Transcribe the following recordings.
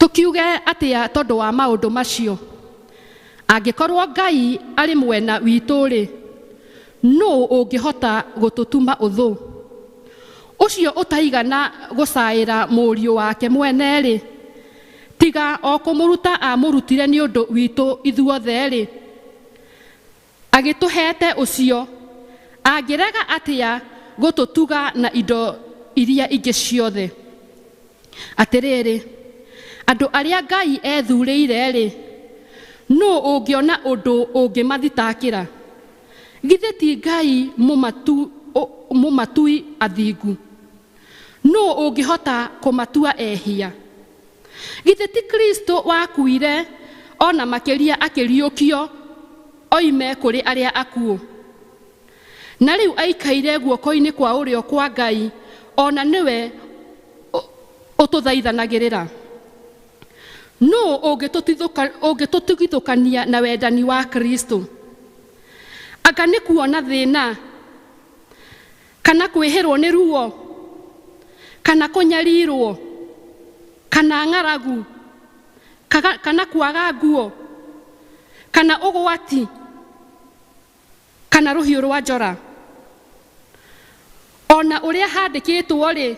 Tukiuge atia tondu wa maundu macio. Angikorwo Ngai ari mwena witũ ri, no ũngĩhota gũtũtuma ũthũ. Ucio ũtaigana gũcaĩra mũriũ wake mwene ri, tiga o kũmũruta amũrutire nĩ ũndũ witũ ithuothe ri. Agĩtũhete ũcio, angĩrega atia gũtũtuga na indo iria ingĩ ciothe. Atĩrĩrĩ, andũ arĩa Ngai ethurĩire ri, no ũngĩona ũndũ ũngĩmathitakĩra. Githĩ ti Ngai mũmatui athingu? No ũngĩhota kũmatua ehia. Githĩ ti Kristo wakuire ona makĩria akĩriũkio oime kũrĩ arĩa akuũ. Na rĩu aikaire guoko-inĩ kwa ũrĩo kwa Ngai, ona nĩwe ũtũthaithanagĩrĩra. No ũngĩtũtigithũkania na wendani wa Kristo? Anga nĩ kuona thĩna, kana kwĩhĩrwo nĩ ruo, kana kũnyarirwo, kana ng'aragu, kana kwaga nguo, kana ũgwati, kana rũhiũ rwa njora? Ona ũrĩa handĩkĩtwo rĩ,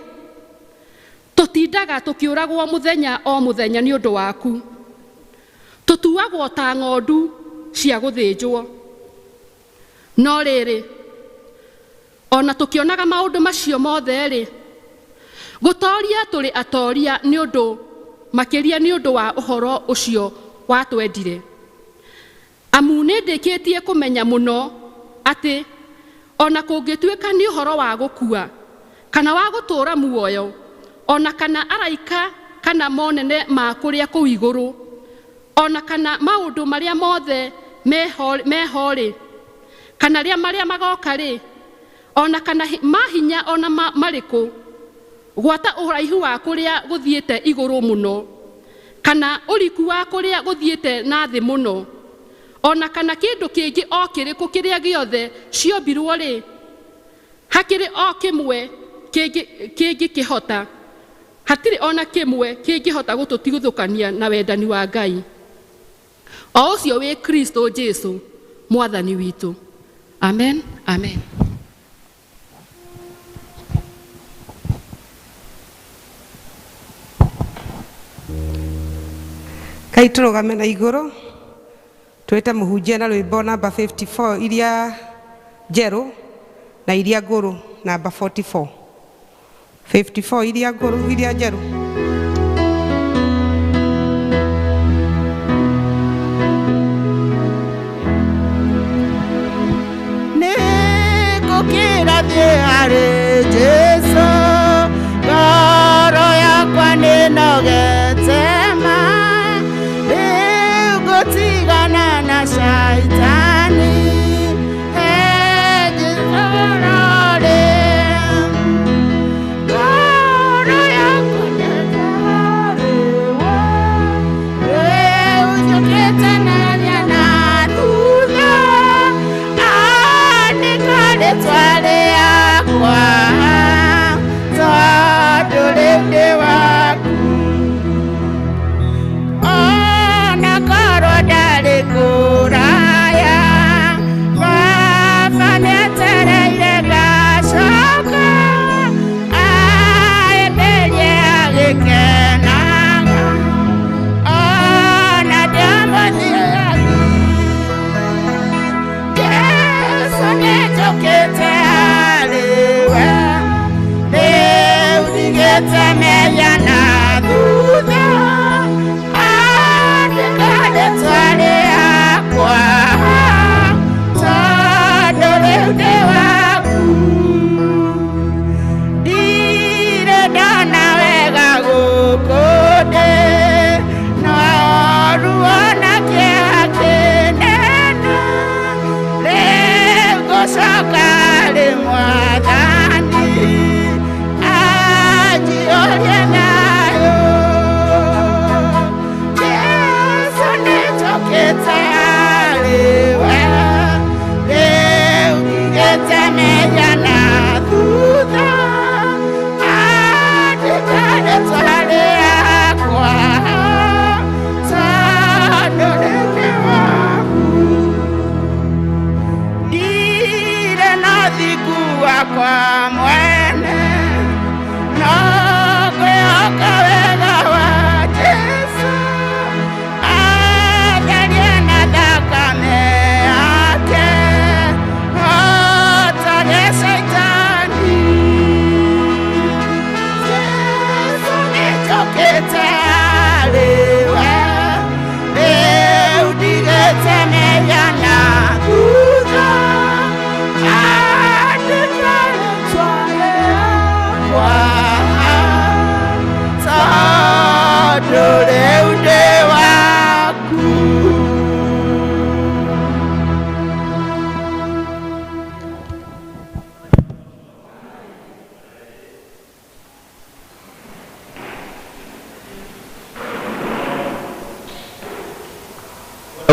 tũtindaga tũkĩũragwo mũthenya o mũthenya nĩ ũndũ waku. Tũtuagwo ta ng'ondu cia gũthĩnjwo. No rĩrĩ, ona tũkĩonaga maũndũ macio mothe rĩ, gũtoria tũrĩ atoria nĩ ũndũ makĩria nĩ ũndũ wa ũhoro ũcio watwendire. Amu nĩndĩkĩtie kũmenya mũno atĩ ona kũngĩtuĩka nĩ ũhoro wa gũkua kana wa gũtũũra muoyo, ona kana araika kana monene ma kũrĩa kũu igũrũ, ona kana maũndũ marĩa mothe meho rĩ, kana marĩa magoka rĩ, ona kana mahinya ona marĩkũ, gwata ũraihu wa kũrĩa gũthiĩte igũrũ mũno, kana ũriku wa kũrĩa gũthiĩte na thĩ mũno, ona kana kĩndũ kĩngĩ o kĩrĩkũ kĩrĩa gĩothe ciombirwo rĩ, hakĩrĩ o kĩmwe kĩngĩkĩhota, hatirĩ ona kĩmwe kĩngĩhota gũtũtigithũkania na wendani wa Ngai. O ũcio wĩ Kristo Jesu mwathani witũ. Amen, amen. Kai tũrũgame na igũrũ twĩte mũhunjia na rwĩmbo namba 54 iria njerũ na iria ngũrũ namba 44. 54 iria ngũrũ iria njerũ. Harĩ Jesu, ngoro yakwa nĩnogete ma, rĩu gũtigana na shaitani, Jesu rĩ, ngoro yakwa nĩnogete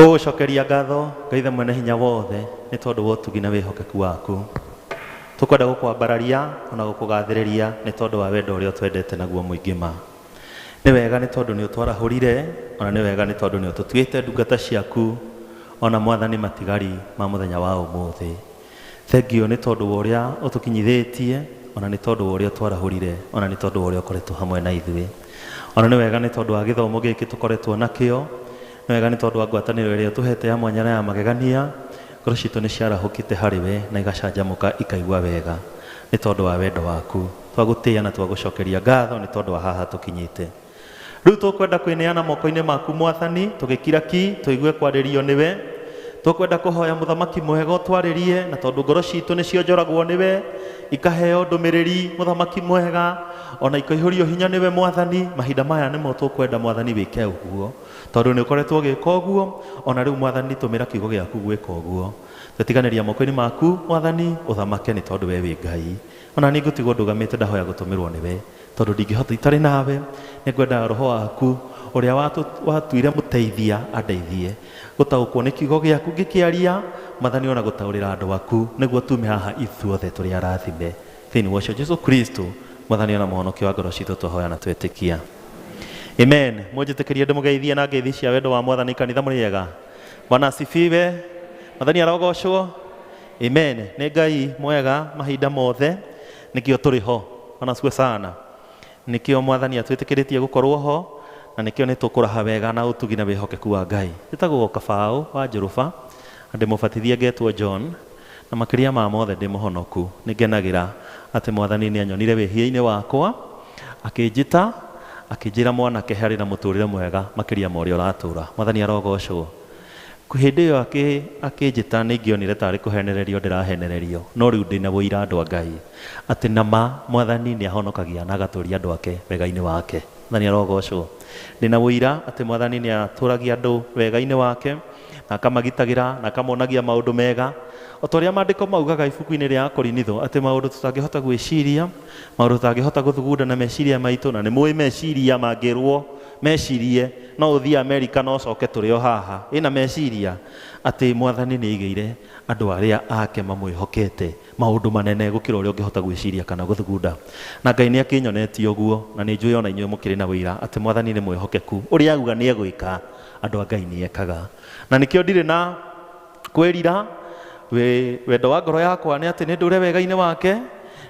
Tũgũcokeria ngatho Ngai mwene hinya wothe nĩ tondũ wa ũtugi na wĩhokeku waku. Tũkwenda gũkwambararia ona gũkũgathĩrĩria nĩ tondũ wa wendo ũrĩa twendete naguo mũingĩ ma. Nĩ wega nĩ tondũ nĩ ũtwarahũrire, ona nĩ wega nĩ tondũ nĩ ũtũtuĩte ndungata ciaku, ona Mwathani matigari ma mũthenya wa ũmũthĩ. Thengio nĩ tondũ wa ũrĩa ũtũkinyithĩtie, ona nĩ tondũ wa ũrĩa twarahũrire, ona nĩ tondũ wa ũrĩa ũkoretwo hamwe na ithuĩ. Ona nĩ wega nĩ tondũ wa gĩthomo gĩkĩ tũkoretwo nakĩo, nĩ wega nĩ tondũ wa ngwatanĩro ĩrĩa tũhete ya mwanya na ya magegania. Ngoro citũ nĩ ciarahũkĩte harĩ we na igacanjamũka ikaigua wega nĩ tondũ wa wendo waku. Twagũtĩĩa na twagũcokeria ngatho nĩ tondũ wa haha tũkinyĩte. Rĩu tũkwenda kwĩneana moko-inĩ maku Mwathani, tũgĩkira ki tũigue kwarĩrio nĩwe. Tũkwenda kũhoya mũthamaki mwega ũtwarĩrie, na tondũ ngoro citũ nĩ cionjoragwo nĩwe, ikaheo ndũmĩrĩri mũthamaki mwega, ona ikaihũrio hinya nĩwe Mwathani. Mahinda maya nĩmo tũkwenda Mwathani wĩke ũguo, tondũ nĩ ũkoretwo ũgĩka ũguo, ona rĩu Mwathani tũmĩra kiugo gĩaku gwĩka ũguo. Twĩtiganĩria moko-inĩ maku Mwathani, ũthamake nĩ tondũ we wĩ Ngai. Ona nĩ ngũtigwo ndũgamĩte ndahoya gũtũmĩrwo nĩwe, tondũ ndingĩhota itarĩ nawe. Nĩ ngwenda Roho waku ũrĩa watuire mũteithia andeithie gũtaũkwo nĩ kiugo gĩaku ngĩkĩaria Mwathani, ona gũtaũrĩra andũ aku, nĩguo tume haha ithuothe tũrĩ arathime thĩinĩ wa Jesũ Kristo Mwathani ona mũhonokia wa ngoro citũ tũhoya na twetĩkia. Amen. Mũnjĩtĩkĩrie ndĩmũgeithie na ngeithi cia wendo wa Mwathani. Kanitha mũrĩega. Bwana asifiwe. Mwathani arogocwo. Amen. Nĩ Ngai mwega mahinda mothe, nĩkĩo tũrĩ ho. Bwana asifiwe sana. Nĩkĩo Mwathani atwĩtĩkĩrĩtie gũkorwo ho, na nĩkĩo nĩ tũkũraha wega na ũtugi na wĩhokeku wa Ngai. Njĩtagwo Kabaũ wa Njũrũba, ndĩ mũbatithia ngetwo John, na makĩria ma mothe ndĩ mũhonoku. Nĩ ngenagĩra atĩ Mwathani nĩ anyonire wĩhia-inĩ wakwa, akĩnjĩta, akĩnjĩra mwanake harĩ na mũtũrĩre mwega makĩria ma ũrĩa ũratũra. Mwathani arogocwo. Hĩndĩ ĩyo akĩnjĩta nĩ ingĩonire tarĩ kũhenererio ndĩrahenererio, no rĩu ndĩna wũira andũ a Ngai atĩ nama Mwathani nĩ ahonokagia na agatũria andũ ake wega-inĩ wake. Mwathani arogocwo. Ndĩna wũira atĩ Mwathani nĩ atũragia andũ wega-inĩ wake, na akamagitagĩra na akamonagia maũndũ mega, o ta ũrĩa maandĩko maugaga ibuku-inĩ rĩa Korinitho atĩ maũndũ tũtangĩhota gwĩciria, maũndũ tũtangĩhota gũthugunda na meciria maitũ, na nĩ mũĩ meciria mangĩrwo mecirie no ũthiĩ Amerika no ũcoke tũrĩ o haha. Ĩna meciria atĩ Mwathani nĩ aigĩire andũ arĩa ake mamwĩhokete maũndũ manene gũkĩra ũrĩa ũngĩhota gwĩciria kana gũthugunda. Na Ngai nĩ akĩnyonetie ũguo, na nĩ njũĩ ona inyuĩ mũkĩrĩ na wĩira atĩ Mwathani nĩ mwĩhokeku. Ũrĩa auga nĩ egwĩka, andũ a Ngai nĩ ekaga. Na nĩkĩo ndirĩ na kwĩrira. Wendo wa ngoro yakwa nĩ atĩ nĩ ndũre wega-inĩ wake,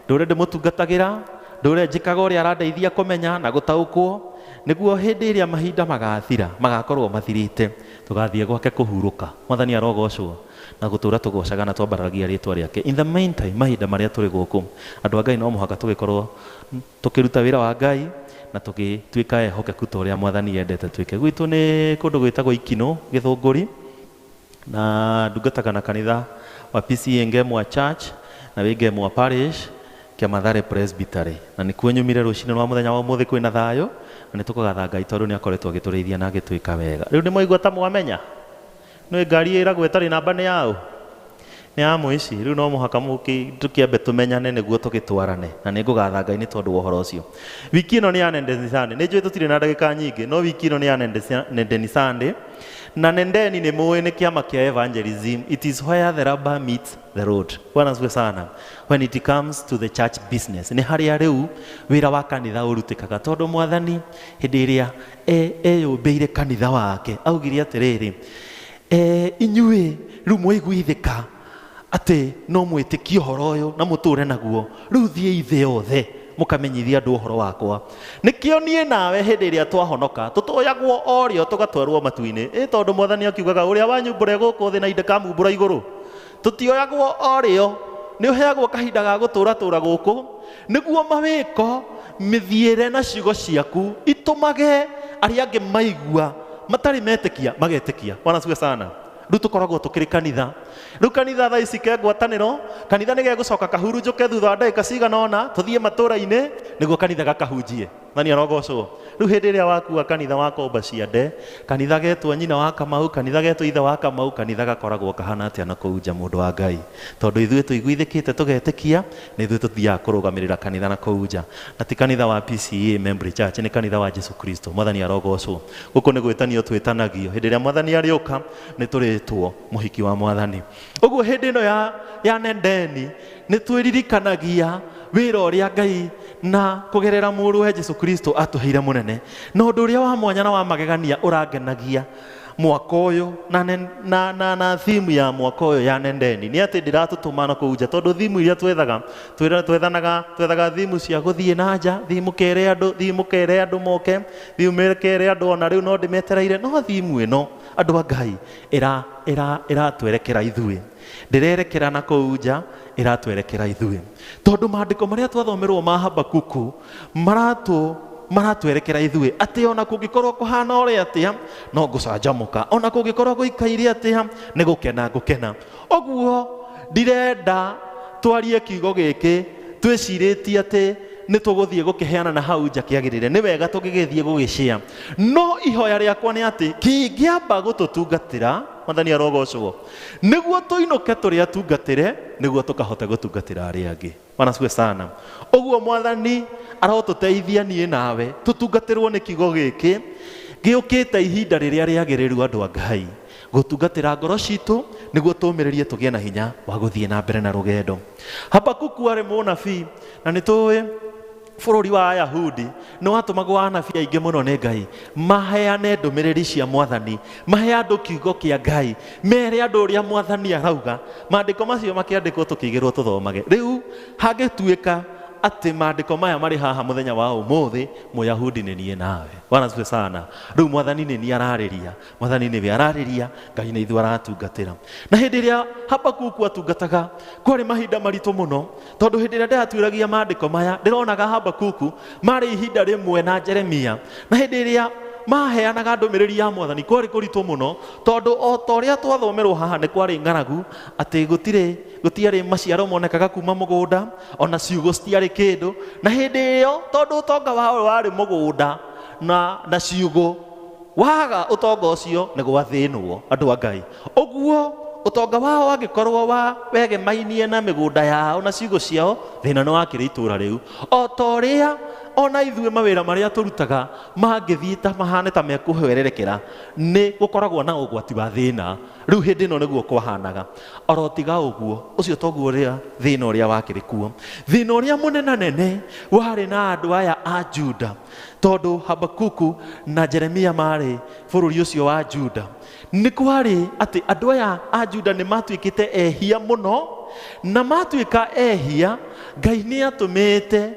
ndũre ndĩmũtungatagĩra, ndũre njĩkaga ũrĩa arandeithia kũmenya na gũtaũkwo, nĩguo hĩndĩ ĩrĩa mahinda magathira, magakorwo mathirĩte, tũgathiĩ gwake kũhurũka. Mwathani arogocwo na gũtũra tũgocaga na twambaragia rĩĩtwa rĩake. In the meantime, mahinda marĩa tũrĩ gũkũ, andũ a Ngai no mũhaka tũgĩkorwo tũkĩruta wĩra wa Ngai na tũgĩtuĩka ehokeku ta ũrĩa Mwathani endete twĩke. Gwitũ nĩ kũndũ gwĩtagwo Ikino Gĩthũngũri, na ndungataga na kanitha wa PCEA Ngemwa Church na wĩ Ngemwa Parish kĩa Mathare Presbytery, na nĩkuo nyumire rũcinĩ rwa mũthenya wa ũmũthĩ kwĩna thayũ, na nĩ tũkũgatha Ngai tondũ nĩ akoretwo agĩtũrĩithia na agĩtwĩka wega. Rĩu nĩ mwaigua ta mwamenya nĩ ngari ĩragwo ĩtarĩ namba nĩ yaũ, nĩ ya mũici. Rĩu no mũhaka tũkĩambe tũmenyane nĩguo tũgĩtwarane, na nĩ ngũgatha Ngai nĩ tondũ wa ũhoro ũcio. Wiki ĩno nĩ ya Nendeni Sunday. Nĩ njũĩ tũtirĩ na ndagĩka nyingĩ, no wiki ĩno nĩ ya Nendeni Sunday, na Nendeni nĩ mũĩ nĩ kĩama kĩa evangelism. It is where the rubber meets the road. Bwana asifiwe sana. When it comes to the church business, nĩ harĩa rĩu wĩra wa kanitha ũrutĩkaga, tondũ Mwathani hĩndĩ ĩrĩa eyũmbĩire kanitha wake augire atĩrĩrĩ, inyuĩ rĩu mwaiguithĩka atĩ no mwĩtĩkie ũhoro ũyũ na mũtũre naguo, rĩu thiĩ thĩ yothe mũkamenyithia andũ ũhoro wakwa. Nĩkĩo niĩ nawe hĩndĩ ĩrĩa twahonoka tũtoyagwo orĩo tũgatwarwo matu-inĩ, tondũ Mwathani akiugaga ũrĩa wanyumbũra gũkũ thĩ na indĩkamumbũra igũrũ. Tũtioyagwo orĩo, nĩ ũheagwo kahinda ga gũtũra gũkũ, nĩguo mawĩko mĩthiĩre na ciugo ciaku itũmage arĩa angĩ maigua matarĩ metĩkia magetĩkia. Bwana asifiwe sana. Rĩu tũkoragwo tũkĩrĩ kanitha. Rĩu kanitha thaa ici ke ngwatanĩro, kanitha nĩ gegũcoka kahurunjũke thutha wa ndagĩka cigana ũna, tũthiĩ matũra-inĩ nĩguo kanitha gakahunjie. Nani arogocwo. Rĩu hĩndĩ ĩrĩa wakua kanitha wa komba ciande, kanitha getwo nyina wa Kamau, kanitha getwo ithe wa Kamau, kanitha gakoragwo kahana atĩa na kũu nja mũndũ wa Ngai. Tondũ ithuĩ tũiguithĩkĩte tũgetĩkia, na ithuĩ tũthiaga kũrũgamĩrĩra kanitha na kũu nja. Na ti kanitha wa PCEA Memory Church, nĩ kanitha wa Jesu Kristo. Mwathani arogocwo. Gũkũ nĩ gwĩtanio twĩtanagio. Hĩndĩ ĩrĩa Mwathani arĩũka, nĩ tũrĩtwo mũhiki wa Mwathani. Ũguo hĩndĩ ĩno ya nendeni, nĩ twĩririkanagia wĩra ũrĩa Ngai na kugerera mũrũwe Jesu Kristo atũheire mũnene. Na ũndũ ũrĩa wa mwanya na wa magegania ũrangenagia mwaka ũyũ na thimu ya mwaka ũyũ ya nendeni nĩ atĩ ndiratũtũma na kũu nja, tondũ thimu iria twethaga thimu cia gũthiĩ na nja, thimu kere andũ moke, thimu kere andũ ona rĩu no ndĩmetereire, no thimu ĩno andũ a Ngai ĩratwerekera ithuĩ, ndĩrerekera na kũu nja, ĩratwerekera ithuĩ. Tondũ maandĩko marĩa twathomerwo ma Habakkuk maratwerekera ithuĩ atĩ ona kũngĩkorwo kũhana ũrĩa atĩa no ngũcanjamũka, ona kũngĩkorwo gũikaire atĩa nĩ gũkena. Ũguo ndirenda twarie kiugo gĩkĩ twĩcirĩtie atĩ nĩ tũgũthiĩ gũkĩheana na hau nja kĩagĩrĩre, nĩ wega tũgĩgĩthiĩ gũgĩcia. No ihoya rĩakwa nĩ atĩ kĩngĩamba gũtũtungatĩra, Mwathani arogocwo, nĩguo tũinũke tũrĩa tungatĩre, nĩguo tũkahote gũtungatĩra arĩa angĩ. Bwana asifiwe sana. Ũguo Mwathani arotũteithia niĩ nawe tũtungatĩrwo nĩ kiugo gĩkĩ gĩũkĩte ihinda rĩrĩa rĩagĩrĩru andũ a Ngai gũtungatĩra ngoro citũ, nĩguo tũmĩrĩrie tũgĩe na hinya wa gũthiĩ na mbere na rũgendo. Habakkuk arĩ mũnabii, na nĩ tũĩ bũrũri wa Ayahudi nĩ watũmagwo anabii aingĩ mũno nĩ Ngai maheane ndũmĩrĩri cia Mwathani, mahe andũ kiugo kĩa Ngai, mere andũ ũrĩa Mwathani arauga. Maandĩko macio makĩandĩkwo tũkĩigĩrwo tũthomage. Rĩu hangĩtuĩka atĩ maandĩko maya marĩ haha mũthenya wa ũmũthĩ, Mũyahudi nĩ niĩ nawe. Bwana asifiwe sana. Rĩu Mwathani nĩ niĩ ararĩria, Mwathani nĩwe ararĩria, Ngai nĩ ithuĩ aratungatĩra. Na hĩndĩ ĩrĩa Habakkuk atungataga kwarĩ mahinda maritũ mũno, tondũ hĩndĩ ĩrĩa ndĩratuĩragia maandĩko maya ndĩronaga Habakkuk marĩ ihinda rĩmwe na Jeremia, na hĩndĩ ĩrĩa maheanaga ndũmĩrĩri ya Mwathani kwarĩ kũritũ mũno, tondũ o ta ũrĩa twathomerwo haha nĩ kwarĩ ng'aragu, atĩ gũtiarĩ maciaro monekaga kuma mũgũnda, ona ciugo citiarĩ kĩndũ. Na hĩndĩ ĩyo tondũ ũtonga wao warĩ mũgũnda na ciugo, waga ũtonga ũcio nĩ gwathĩnwo andũ a Ngai. Ũguo ũtonga wao angĩkorwo wegemainie na mĩgũnda yao na ciugo ciao, thĩna nĩ wakĩrĩ itũũra rĩu. O ta ũrĩa ona ithuĩ mawĩra marĩa tũrutaga mangĩthiĩ ta mahane ta mekũhwererekera, nĩ gũkoragwo na ũgwati wa thĩna. Rĩu hĩndĩ ĩno nĩguo kwahanaga. Oro tiga ũguo, ũcio toguo ũrĩa thĩna ũrĩa wakĩrĩ kuo. Thĩna ũrĩa mũnenanene warĩ na andũ aya a Juda, tondũ Habakkuk na Jeremia marĩ bũrũri ũcio wa Juda. Nĩ kwarĩ atĩ andũ aya a Juda nĩ matuĩkĩte ehia mũno, na matuĩka ehia, Ngai nĩ atũmĩte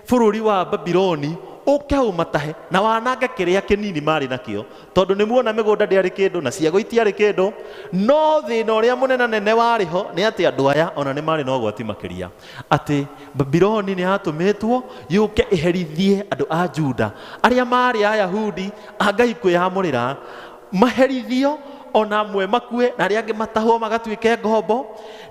bũrũri wa Babyloni ũke ũmatahe na wanange kĩrĩa kĩnini marĩ nakĩo, tondũ nĩ muona mĩgũnda ndĩarĩ kĩndũ na ciago itiarĩ kĩndũ. No thĩna ũrĩa mũnenanene warĩ ho nĩ atĩ andũ aya ona nĩ marĩ na ũgwati makĩria, atĩ Babyloni nĩ yatũmĩtwo yũke ĩherithie andũ a Juda arĩa marĩ Ayahudi a Ngai kwĩyamũrĩra, maherithio ona amwe makue na arĩa angĩ matahwo magatuĩke ngombo,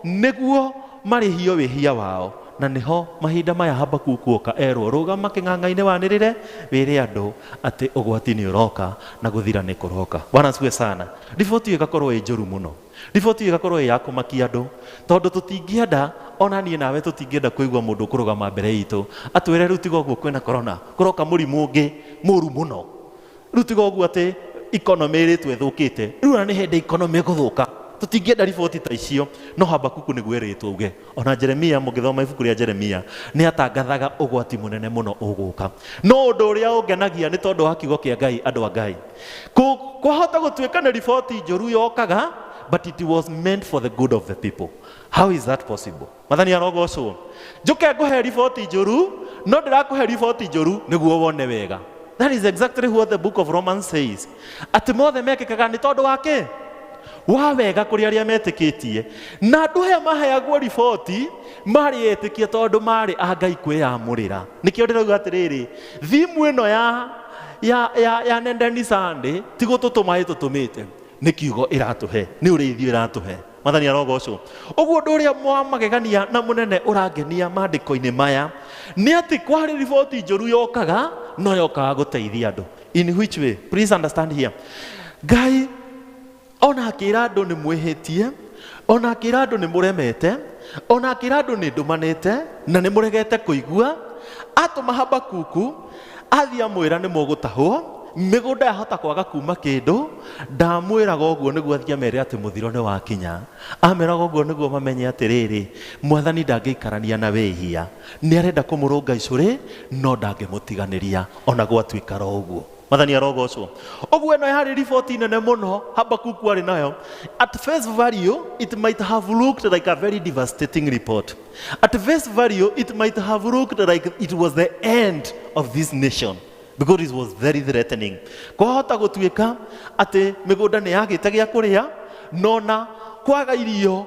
nĩguo marĩhio wĩhia wao. Na nĩho mahinda maya Habakkuk oka erwo rũgama kĩng'ang'a-inĩ wanĩrĩre wĩre andũ atĩ ũgwati nĩ ũroka na gũthira nĩ kũroka. Bwana asifiwe sana. Riboti ĩgakorwo ĩ njũru mũno, riboti ĩgakorwo ĩ ya kũmakia andũ, tondũ tũtingĩenda, ona niĩ nawe tũtingĩenda kũigua mũndũ kũrũgama mbere itũ atwĩre rĩu tiga ũguo kwĩna korona, kũroka mũrimũ ũngĩ mũru mũno. Rĩu tiga ũguo atĩ ikonomi ĩrĩtwo ĩthũkĩte, rĩu ona nĩ hĩndĩ ikonomi ĩgũthũka. Tũtingĩenda riboti ta icio, no Habakkuk nĩguo erĩtwo uge. Ona Jeremia, mũngĩthoma ibuku rĩa Jeremia, nĩ atangathaga ũgwati mũnene mũno ũgũka. No ũndũ ũrĩa ũngenagia nĩ tondũ wa kiugo kĩa Ngai, andũ a Ngai, kwahota gũtuĩka nĩ riboti njũru yokaga, but it was meant for the good of the people. How is that possible? Mwathani arogocwo. Njuke ngũhe riboti njũru, no ndĩrakũhe riboti njũru nĩguo wone wega. That is exactly what the book of Romans says. Atĩ mothe mekĩkaga nĩ tondũ wake wa wega kũrĩ arĩa metĩkĩtie. Na andũ aya maheagwo riboti marĩ etĩkia tondũ marĩ a Ngai kwĩyamũrĩra. Nĩkĩo ndĩrauga atĩrĩrĩ, thimu ĩno ya Nendeni Sunday ti gũtũtũma ĩtũtũmĩte, nĩ kiugo ĩratũhe, nĩ ũrĩithio ĩratũhe. Mathani arogocwo. Ũguo ũndũ ũrĩa magegania na mũnene ũrangenia maandĩko-inĩ maya nĩ atĩ kwarĩ riboti njũru yokaga no yokaga gũteithia andũ. In which way? Please understand here. Ngai ona akĩra andũ nĩ mwĩhĩtie, ona akĩra andũ nĩ mũremete, ona akĩra andũ nĩ ndũmanĩte na nĩ mũregete kũigua, atũma Habakuku athiĩ amwĩra nĩ mũgũtahwo, mĩgũnda yahota kwaga kuma kĩndũ, ndamwĩraga ũguo nĩguo athiĩ amere atĩ mũthiro nĩ wakinya. Ameraga ũguo nĩguo mamenye atĩrĩrĩ, Mwathani ndangĩikarania na wĩhia, nĩ arenda kũmũrũnga icũrĩ no ndangĩmũtiganĩria ona gwatuĩka ũguo. Mathani arogocwo. Ũguo ĩno yarĩ riboti nene mũno Habakkuk arĩ nayo. At face value it might have looked like a very devastating report. At face value it might have looked like it was the end of this nation, because it was very threatening. Kwahota gũtuĩka atĩ mĩgũnda nĩ yagĩte gĩa kũrĩa, nona kwaga irio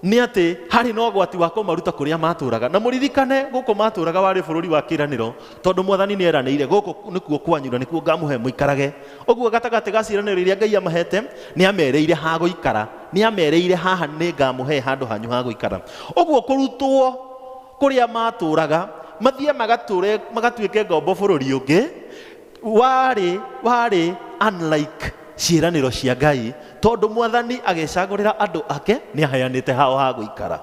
nĩ atĩ harĩ na ũgwati wa kũmaruta kũrĩa matũraga. Na mũririkane gũkũ matũraga warĩ bũrũri wa kĩĩranĩro, tondũ Mwathani nĩ eranĩire gũkũ nĩkuo kwanyu na nĩkuo ngamũhe mũikarage. Ũguo gatagatĩ ga ciĩranĩro iria Ngai amahete nĩ amereire ha gũikara, nĩ amereire haha nĩ ngamũhe handũ hanyu ha gũikara. Ũguo kũrutwo kũrĩa matũraga mathiĩ magatuĩke ngombo bũrũri ũngĩ warĩ unlike ciĩranĩro cia Ngai, tondũ Mwathani agĩcagũrĩra andũ ake nĩ aheanĩte hao ha gũikara.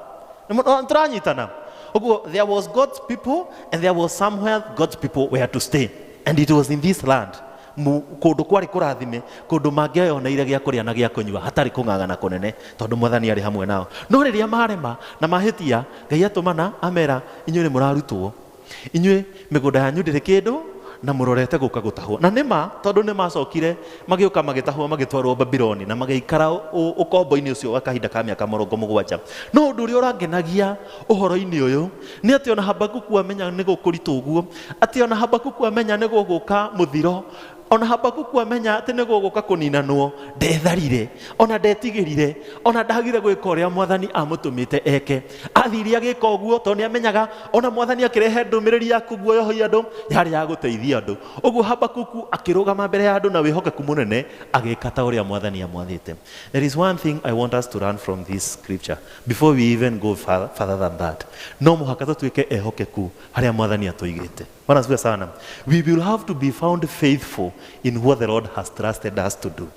Tũranyitana? Ũguo there was God's people and there was somewhere God's people were to stay, and it was in this land. Kũndũ kwarĩ kũrathime, kũndũ mangĩoneire gĩa kũrĩa na gĩa kũnyua hatarĩ kũng'ang'ana kũnene, tondũ Mwathani arĩ hamwe nao. No rĩrĩa marema na mahĩtia, Ngai atũmana amera, inyuĩ nĩ mũrarutwo, inyuĩ mĩgũnda yanyu ndĩrĩ kĩndũ na mũrorete gũka gũtahwo. Na nĩma, tondũ nĩ macokire magĩũka magĩtahwo magĩtwarwo Babyloni na magĩikara ũkombo-inĩ ũcio wa kahinda ka mĩaka 70. No ũndũ ũrĩa ũrangenagia ũhoro-inĩ ũyũ nĩ atĩ ona Habakuku amenya nĩ gũkũritũ ũguo, atĩ ona Habakuku amenya nĩ gũgũka mũthiro, ona Habakuku amenya atĩ nĩ gũgũka kũninanwo, ndetharire, ona ndetigĩrire, ona ndagire gwĩka ũrĩa Mwathani amũtũmĩte eke. Athire agĩka ũguo tondũ nĩ amenyaga ona Mwathani akĩrehe ndũmĩrĩri ya kuguoyohia andũ yarĩ ya gũteithia andũ. Ũguo Habakuku akĩrũgama mbere ya andũ na wĩhokeku mũnene agĩka ta ũrĩa Mwathani amwathĩte. There is one thing I want us to learn from this scripture before we even go further than that. No mũhaka tũtuĩke ehokeku harĩa Mwathani atũigĩte. Bwana asifiwe sana. We will have to be found faithful in what the Lord has trusted us to do.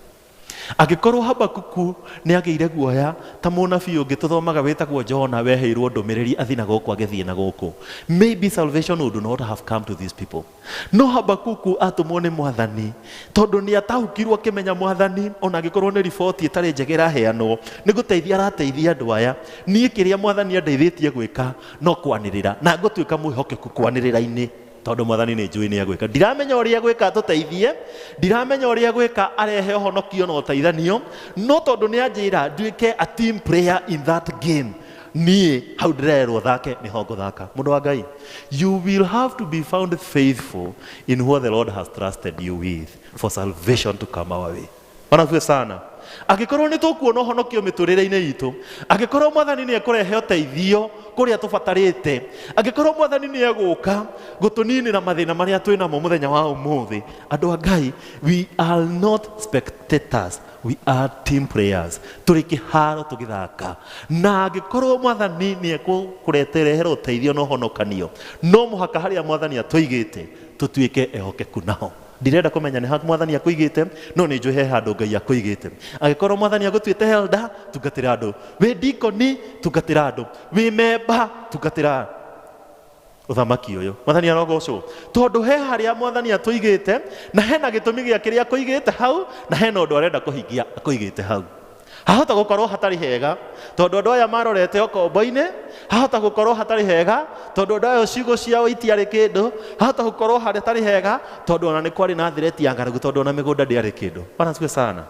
Agĩkorwo Habakuku nĩ agĩire guoya ta mũnabii ũngĩ tũthomaga wĩtagwo Jona weheirwo ndũmĩrĩri athiĩ na gũkũ agĩthiĩ na gũkũ. Maybe salvation would not have come to these people. No Habakuku atũmwo nĩ Mwathani tondũ nĩ atahukirwo akĩmenya Mwathani ona agĩkorwo nĩ riboti ĩtarĩ njega ĩraheanwo nĩ gũteithia arateithia andũ aya. Niĩ kĩrĩa Mwathani andeithĩtie gwĩka no kwanĩrĩra na ngũtuĩka mwĩhokeku kwanĩrĩra-inĩ, tondũ Mwathani nĩ njũĩ nĩ agwĩka. Ndiramenya ũrĩa agwĩka tũteithie, ndiramenya ũrĩa agwĩka arehe ũhonokio na ũteithanio, no tondũ nĩ anjĩra nduĩke a team player in that game. Niĩ hau ndĩrerwo thake nĩho ngũthaka. Mũndũ wa Ngai, you will have to be found faithful in what the Lord has trusted you with for salvation to come our way. Bwana asifiwe sana. Angĩkorwo nĩ tũkuona ũhonokio mĩtũrĩre-inĩ itũ, angĩkorwo Mwathani nĩ ekũrehe ũteithio kũrĩa tũbatarĩte, angĩkorwo Mwathani nĩ egũka gũtũninĩra mathĩna marĩa twĩ namo mũthenya wa ũmũthĩ, andũ a Ngai, we are not spectators, we are team players. Tũrĩ kĩharo tũgĩthaka. Na angĩkorwo Mwathani nĩ ekũrehere ũteithio na ũhonokanio, no mũhaka harĩa Mwathani atũigĩte tũtuĩke ehokeku naho. Ndirenda kũmenya nĩ ha Mwathani akũigĩte, no nĩ njũĩ he handũ Ngai akũigĩte. Angĩkorwo Mwathani agũtuĩte elder, tungatĩra andũ. Wĩ deacon, tungatĩra andũ. Wĩ member, tungatĩra ũthamaki ũyũ. Mwathani arogocwo. Tondũ he harĩa Mwathani atũigĩte na hena gĩtũmi gĩa kĩrĩa akũigĩte hau na hena ũndũ arenda kũhingia akũigĩte hau. Hahota gũkorwo hatarĩ hega tondũ andũ aya marorete ũkombo-inĩ, hahota gũkorwo hatarĩ hega tondũ andũ aya ciugo ciao itiarĩ kĩndũ, hahota gũkorwo hatarĩ hega tondũ ona nĩ kwarĩ na threat ya ng'aragu tondũ ona mĩgũnda ndĩarĩ kĩndũ. Bwana asifiwe sana.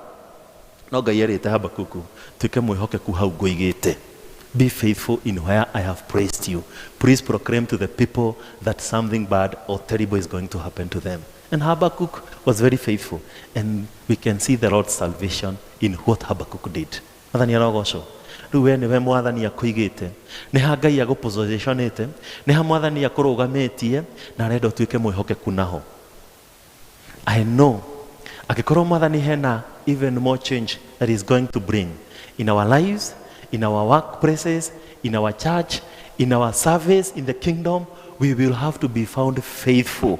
No Ngai erĩte Habakuku tuĩke mwĩhokeku hau ngũigĩte. Be faithful in where I have praised you. Please proclaim to the people that something bad or terrible is going to happen to them. And Habakkuk was very faithful. And we can see the Lord's salvation in what Habakkuk did. Mwathani arogocwo. Rĩu we nĩwe Mwathani akũigĩte. Nĩ ha Ngai agũpositionĩte. Nĩ ha Mwathani akũrũgamĩtie na arenda ũtuĩke mwĩhokeku naho. I know angĩkorwo Mwathani hena even more change that is going to bring in our lives, in our workplaces, in our church, in our service, in the kingdom, we will have to be found faithful,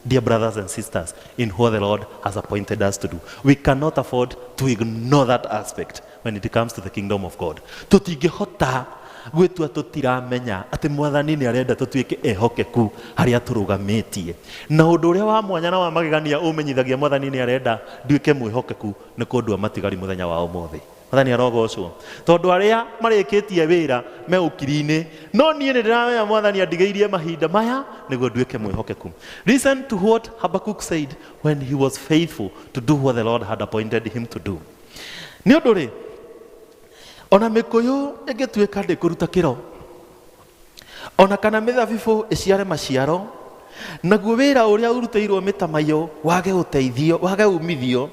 dear brothers and sisters, in what the Lord has appointed us to do. We cannot afford to ignore that aspect when it comes to the kingdom of God. Tutingĩhota gwĩtua tũtiramenya atĩ Mwathani nĩ arenda tũtuĩke ehokeku harĩa tũrũgamĩtie. Na ũndũ ũrĩa wa mwanya na wa magegania ũmenyithagia Mwathani nĩ arenda nduĩke mwĩhokeku nĩ kũndua matigari mũthenya wa ũmũthĩ. Mwathani arogocwo. Tondũ arĩa marĩkĩtie wĩra me ũkiri-inĩ, no niĩ nĩ ndĩramenya Mwathani andigĩirie mahinda maya nĩguo nduĩke mwĩhokeku. Listen to what Habakkuk said when he was faithful to do what the Lord had appointed him to do. Nĩ ũndũ rĩ, ona mĩkũyũ ĩngĩtuĩka ndĩkũruta kĩro, ona kana mĩthabibũ ĩciare maciaro, naguo wĩra ũrĩa ũrutĩirwo mĩtamaiyũ wage ũteithio, wage umithio,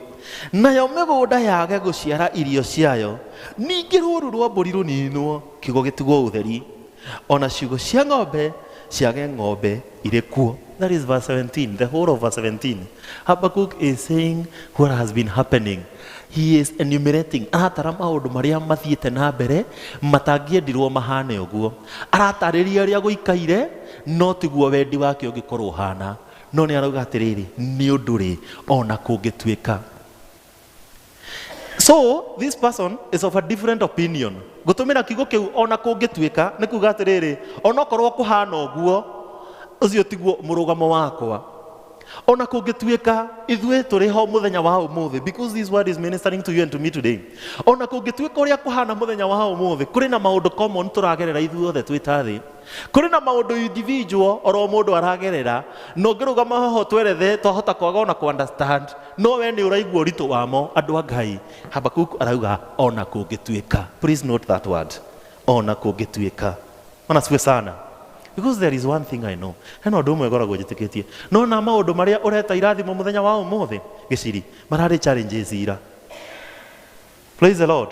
nayo mĩgũnda yage gũciara irio ciayo, ningĩ rũũru rwa mbũri rũninwo, kiugo gĩtigwo ũtheri, ona ciugũ cia ng'ombe ciage ng'ombe irĩ kuo. That is verse 17, the whole of verse 17. Habakkuk is saying what has been happening. He is enumerating. Aratara maũndũ marĩa mathiĩte na mbere matangĩendirwo mahane ũguo. Aratarĩria ũrĩa gũikaire no tiguo wendi wake ũngĩkorwo ũhana. No nĩ arauga atĩrĩrĩ, nĩ ũndũ rĩ ona kũngĩtuĩka. So this person is of a different opinion. Gũtũmĩra kiugo kĩu ona kũngĩtuĩka nĩ kuuga atĩrĩrĩ, onokorwo kũhana ũguo ũcio tiguo mũrũgamo wakwa. Ona kũngĩtuĩka ithuĩ tũrĩ ho mũthenya wa ũmũthĩ, because this word is ministering to you and to me today. Ona kũngĩtuĩka ũrĩa kũhana mũthenya wa ũmũthĩ, kũrĩ na maũndũ common tũragerera ithuothe twĩ ta thĩ. Kũrĩ na maũndũ individual oro mũndũ aragerera, no ngĩrũgama haho twerethe twahota kwaga ona ku-understand, no we nĩ ũraigua ũritũ wamo andũ a Ngai. Habakkuk arauga ona kũngĩtuĩka. Please note that word. Ona kũngĩtuĩka. Mana siwe sana. Because there is one thing I know. Hena ũndũ ũmwe ngoragwo njĩtĩkĩtie. No na maũndũ marĩa ũreta irathimo mũthenya wa ũmũthĩ, gĩciri, mararĩ challenges ira. Praise the Lord.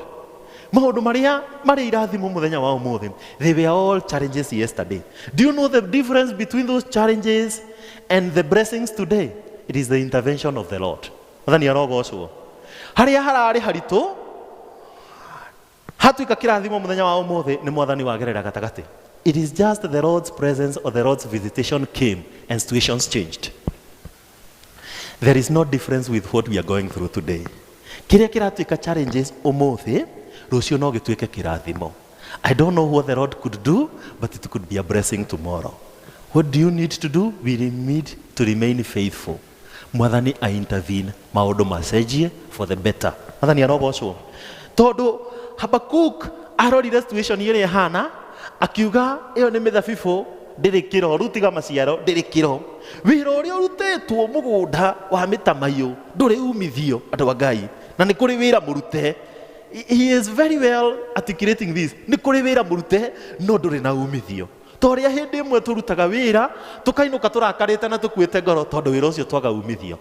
Maũndũ marĩa marĩ irathimo mũthenya wa ũmũthĩ, they were all challenges yesterday. Do you know the difference between those challenges and the blessings today? It is the intervention of the Lord. Mwathani arogocwo. Harĩa hararĩ haritũ, hatuĩka kĩrathimo mũthenya wa ũmũthĩ nĩ Mwathani wagerera gatagatĩ. It is just the Lord's presence or the Lord's visitation came and situations changed. There is no difference with what we are going through today. Kĩrĩa kĩratuĩka challenges ũmũthĩ, rũciũ no gĩtuĩke kĩrathimo. I don't know what the Lord could do, but it could be a blessing tomorrow. What do you need to do? We need to remain faithful. Mwathani intervene, maũndũ macenjie for the better. Mwathani arogocwo. Tondũ Habakkuk arorire situation ĩrĩa ĩhana, akiuga ĩyo nĩ mĩthabibũ ndĩrĩ kĩro, rutiga maciaro ndĩrĩ kĩro. Wĩra ũrĩa ũrutĩtwo mũgũnda wa mĩtamaiyũ ndũrĩ umithio andũ a Ngai. Na nĩ kũrĩ wĩra mũrute. He is very well articulating this. Nĩ kũrĩ wĩra mũrute no ndũrĩ na umithio. Torĩa hĩndĩ ĩmwe tũrutaga wĩra tũkainũka tũrakarĩte na tũkuĩte ngoro tondũ wĩra ũcio twaga umithio.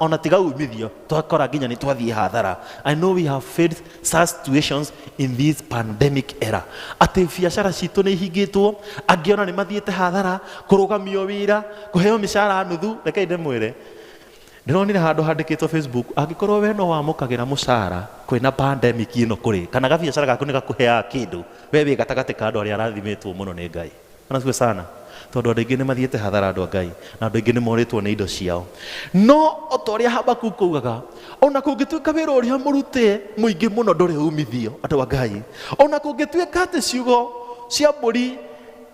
Ona tiga umithio twakora nginya nĩ twathiĩ hathara. I know we have faced such situations in this pandemic era. Atĩ biacara citũ nĩ ihingĩtwo, angĩ ona nĩ mathiĩte hathara, kũrũgamio wĩra, kũheo mĩcara nuthu. Reke ndĩmwĩre, ndĩronire handũ handĩkĩtwo Facebook, angĩkorwo we no wamũkagĩra mũcara kwĩna pandemic ĩno kũrĩ, kana gabiacara gaku nĩ gakũheaga kĩndũ, we wĩ gatagatĩ ka andũ arĩa arathimĩtwo mũno nĩ Ngai. Anasiwe sana. Tondũ andũ aingĩ nĩ mathiĩte hathara andũ a Ngai, na andũ aingĩ nĩ morĩtwo nĩ indo ciao. No o ta ũrĩa Habakkuk augaga, ona kũngĩtuĩka wĩra ũrĩa mũrute mũingĩ mũno ndũrĩ umithio andũ a Ngai, ona kũngĩtuĩka atĩ ciugo cia mbũri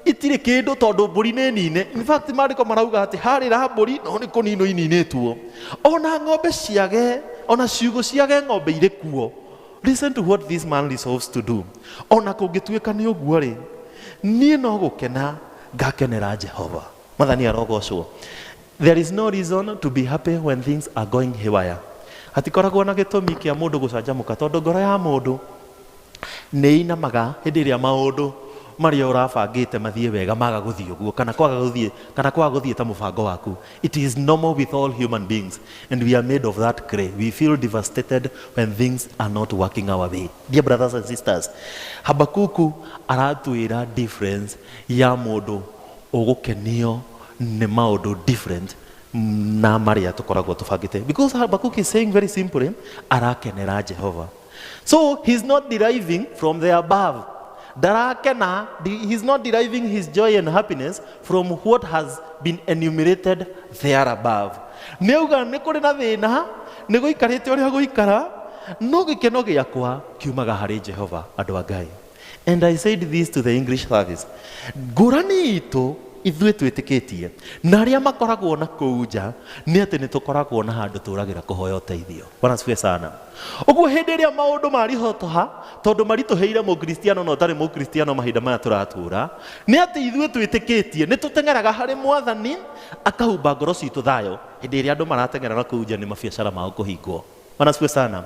itirĩ kĩndũ tondũ mbũri nĩ nine. In fact maandĩko marauga atĩ harĩra mbũri no nĩ kũninwo ininĩtwo. Ona ng'ombe ciage, ona ciugo ciage ng'ombe irĩ kuo. Listen to what this man resolves to do. Ona kũngĩtuĩka nĩ ũguo rĩ, niĩ no gũkena ngakenera Jehova. Mwathani arogocwo. There is no reason to be happy when things are going haywire. Hatikoragwo na gĩtũmi kĩa mũndũ gũcanjamũka tondũ ngoro ya mũndũ nĩ inamaga hĩndĩ ĩrĩa maũndũ marĩa ũrabangĩte mathiĩ wega maga gũthiĩ ũguo kana kwaga gũthiĩ ta mũbango waku. It is normal with all human beings and we are made of that clay. We feel devastated when things are not working our way. Dear brothers and sisters, Habakkuk aratuĩra difference ya mũndũ ũgũkenio nĩ maũndũ different na marĩa tũkoragwo tũbangĩte. Because Habakkuk is saying very simply, arakenera Jehova. So he's not deriving from the above. Darakena, he's not deriving his joy and happiness from what has been enumerated there above. Neuga nikuri na thina, niguikarite uria guikara, no gikeno giakwa kiumaga hari Jehova andu a Ngai. And I said this to the English service. Ngurani itu ithuĩ twĩtĩkĩtie na arĩa makoragwo na kũu nja nĩ atĩ nĩ tũkoragwo na handũ tũragĩra kũhoya ũteithio. Bwana asifiwe sana. Ũguo hĩndĩ ĩrĩa maũndũ marihotoha tondũ maritũhĩire mũkristiano na ũtarĩ mũkristiano mahinda maya tũratũra, nĩ atĩ ithuĩ twĩtĩkĩtie nĩ tũteng'eraga harĩ Mwathani akahumba ngoro citũ thayũ. Hĩndĩ ĩrĩa andũ marateng'era kũu nja nĩ mabiacara mao kũhingwo. Bwana asifiwe sana.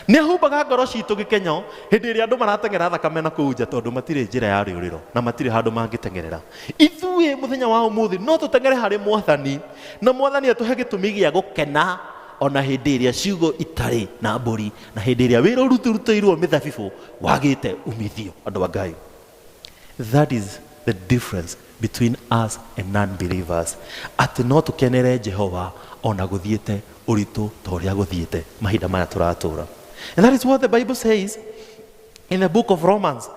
Nĩ ahumbaga ngoro citũ gĩkenyo hĩndĩ ĩrĩa andũ marateng'era thakame na kũu nja tondũ matirĩ njĩra ya rĩũrĩro na matirĩ handũ mangĩteng'erera. Ithuĩ mũthenya wa ũmũthĩ no tũteng'ere harĩ Mwathani na Mwathani atũhe gĩtũmi gĩa gũkena ona hĩndĩ ĩrĩa ciugo itarĩ na mbũri na hĩndĩ ĩrĩa wĩra ũrutĩirwo mĩthabibũ wagĩte umithio andũ a Ngai. That is the difference between us and non-believers. Atĩ no tũkenere Jehova ona gũthiĩte ũritũ ta ũrĩa gũthiĩte mahinda maya tũratũra. And that is what the Bible says in the book of Romans.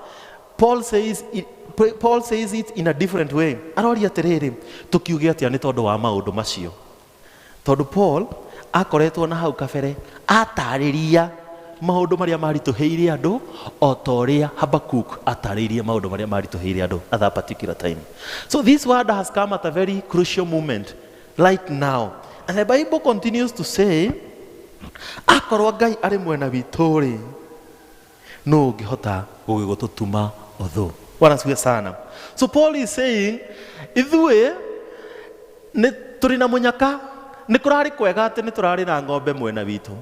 Paul says it in a different way. Aroria atĩrĩrĩ, tũkiuge atĩa nĩ tondũ wa maũndũ macio. Tondũ Paul akoretwo na hau kabere atarĩria maũndũ marĩa maritũhĩire andũ o ta ũrĩa Habakkuk atarĩirie maũndũ marĩa maritũhĩire andũ at that particular time. So this word has come at a very crucial moment right now. And the Bible continues to say, akorwo Ngai arĩ mwena witũ-rĩ, no ũngĩhota gũgĩgũtũtuma ũthũ. Bwana asifiwe sana. So Paul is saying, ithuĩ nĩ tũrĩ na mũnyaka, nĩ kũrarĩ kwega atĩ nĩ tũrarĩ na ng'ombe mwena witũ,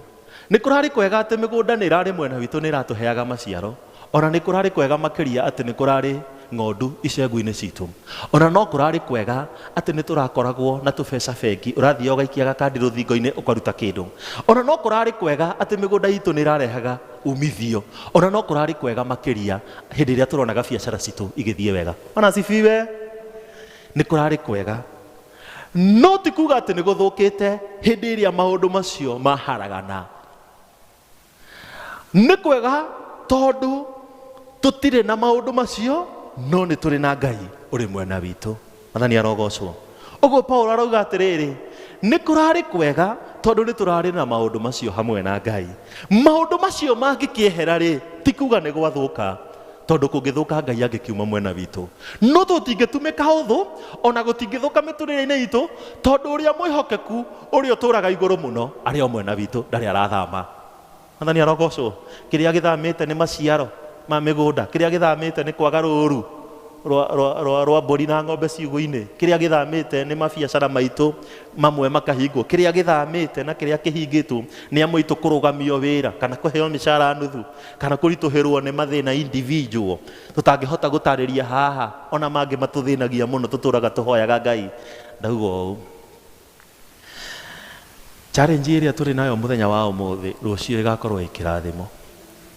nĩ kũrarĩ kwega atĩ mĩgũnda nĩ ĩrarĩ mwena witũ nĩ ĩratũheaga maciaro, ona nĩ kũrarĩ kwega makĩria atĩ nĩ kũrarĩ ng'ondu icegũ-inĩ citũ, ona no kũrarĩ kwega atĩ nĩ tũrakoragwo na tũbeca bengi ũrathiaga ũgaikia kandi rũthingo-inĩ ũkaruta kĩndũ, ona no kũrarĩ kwega atĩ mĩgũnda itũ nĩ ĩrarehaga umithio, ona no kũrarĩ kwega makĩria hĩndĩ ĩrĩa tũronaga biacara citũ igĩthiĩ wega. Ona cibiwe nĩ kũrarĩ kwega, no ti kuga atĩ nĩ gũthũkĩte hĩndĩ ĩrĩa maũndũ macio maharagana. Nĩ kwega tondũ tũtirĩ na maũndũ macio, no nĩ tũrĩ na Ngai ũrĩ mwena witũ. Mwathani arogocwo. Ũguo Paul arauga atĩrĩrĩ, nĩ kũrarĩ kwega tondũ nĩ tũrarĩ na maũndũ macio hamwe na Ngai. Maũndũ macio mangĩkĩehera-rĩ, ti kuga nĩ gwathũka, tondũ kũngĩthũka Ngai angĩkiuma mwena witũ. No tũtingĩtumĩka ũthũ, ona gũtingĩthũka mĩtũrĩre-inĩ itũ, tondũ ũrĩa mwĩhokeku ũrĩa ũtũraga igũrũ mũno arĩ o mwena witũ, ndarĩ arathama. Mwathani arogocwo. Kĩrĩa gĩthamĩte nĩ maciaro ma mĩgũnda, kĩrĩa gĩthamĩte nĩ kwaga rũũru rwa mbũri na ng'ombe ciugũ-inĩ, kĩrĩa gĩthamĩte nĩ mabiacara maitũ mamwe makahingwo, kĩrĩa gĩthamĩte na kĩrĩa kĩhingĩtwo nĩ amwe itũ kũrũgamio wĩra kana kũheo mĩcara nuthu kana kũritũhĩrwo nĩ mathĩna individual tũtangĩhota gũtarĩria haha, ona mangĩ matũthĩnagia mũno tũtũraga tũhoyaga Ngai. Ndauga ũũ, challenge ĩrĩa tũrĩ nayo mũthenya wa ũmũthĩ rũciũ ĩgakorwo ĩkĩrathimo.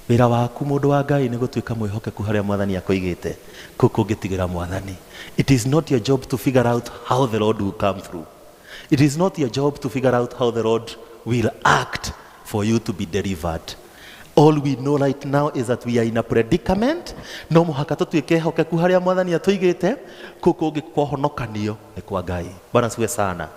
Wĩra waku mũndũ wa Ngai nĩ gũtuĩka mwĩhokeku harĩa Mwathani akũigĩte, kũu kũngĩtigĩra Mwathani. It is not your job to figure out how the Lord will come through. It is not your job to figure out how the Lord will act for you to be delivered. All we know right now is that we are in a predicament. No mũhaka tũtuĩke hokeku harĩa Mwathani atũigĩte, kũu kũngĩ kũhonokanio nĩ kwa Ngai. Bwana asifiwe sana.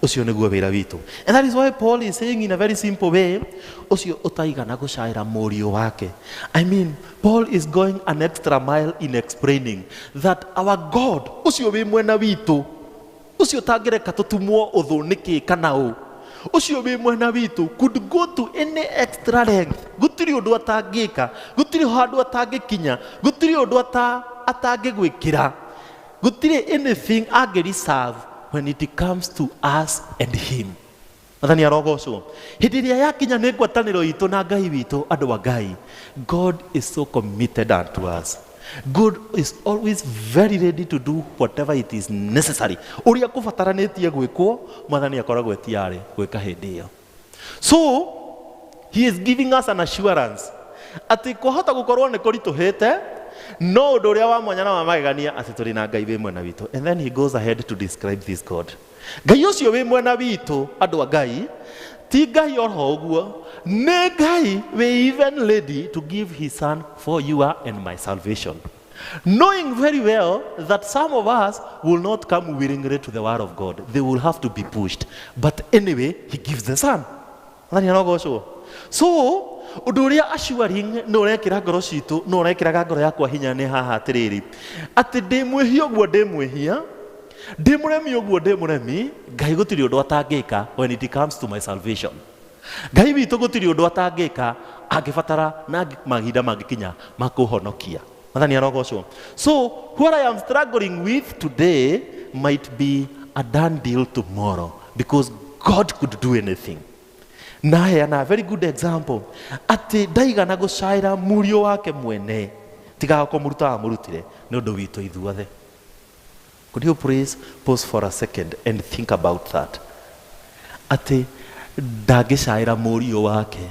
Ucio nĩguo wĩra witũ. And that is why Paul is saying in a very simple way, ucio ũtaigana gũcaĩra mũriũ wake. I mean, Paul is going an extra mile in explaining that our God, ucio wĩ mwena witũ, ucio tangĩreka tũtumwo ũthũ nĩkĩ kana ũ, ucio wĩ mwena witũ could go to any extra length. Gũtirĩ ũndũ atangĩka, gũtirĩ handũ atangĩkinya, gũtirĩ ũndũ atangĩgwĩkĩra, gũtirĩ anything angĩreserve when it comes to us and him. Mwathani arogocwo. Hĩndĩ ĩrĩa yakinya nĩ ngwatanĩro itũ na Ngai witũ andũ a Ngai, God is so committed unto us. God is always very ready to do whatever it is necessary. Ũrĩa kũbataranĩtie gwĩkwo, Mwathani akoragwo etiarĩ gwĩka hĩndĩ ĩyo. So he is giving us an assurance atĩ kwahota gũkorwo nĩ kũritũhĩte, no ũndũ ũrĩa wa mwanya na wa magegania atĩ tũrĩ na Ngai wĩ mwena witũ. And then he goes ahead to describe this God. Ngai ũcio wĩ mwena witũ andũ a Ngai, ti Ngai oro ũguo, nĩ Ngai we even ready to give his son for your and my salvation, knowing very well that some of us will not come willingly to the word of God. They will have to be pushed. But anyway, he gives the son. So, ũndũ ũrĩa assuring nĩ ũrekĩra ngoro citũ, nĩ ũrekĩraga ngoro yakwa hinya nĩ haha atĩrĩrĩ, atĩ ndĩ mwĩhia ũguo ndĩ mwĩhia, ndĩ mũremi ũguo ndĩ mũremi, Ngai gũtirĩ ũndũ atangĩka when it comes to my salvation. Ngai witũ gũtirĩ ũndũ atangĩka angĩbatara na mahinda mangĩkinya ma kũhonokia. So, what I am struggling with today might be a done deal tomorrow because God could do anything. Nahe ana very good example. Ati ndaigana gũcaĩra mũriũ wake mwene tiga kũmũruta amũrutire nĩ ũndũ witũ ithuothe. Could you please pause for a second and think about that? Ati ndangĩcaĩra mũriũ wake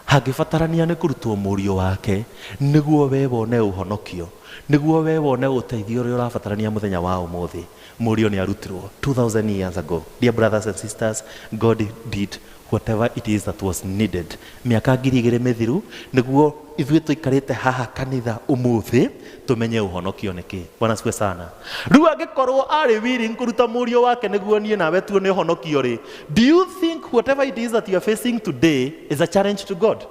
hangĩbatarania nĩ kũrutwo mũriũ wake nĩguo we wone ũhonokio, nĩguo we wone ũteithio ũrĩa ũrabatarania mũthenya wa ũmũthĩ. Mũriũ nĩ arutirwo 2000 years ago. Dear brothers and sisters, God did whatever it is that was needed. Miaka 2000 mithiru niguo ithuĩ tũikarĩte haha kanitha ũmũthĩ tumenye ũhonokio nĩkĩ. Bwana asifiwe sana. Rĩu angĩkorwo arĩ willing kũruta mũriũ wake nĩguo niĩ nawe tuone ũhonokio rĩ, do you think whatever it is that you are facing today is a challenge to God?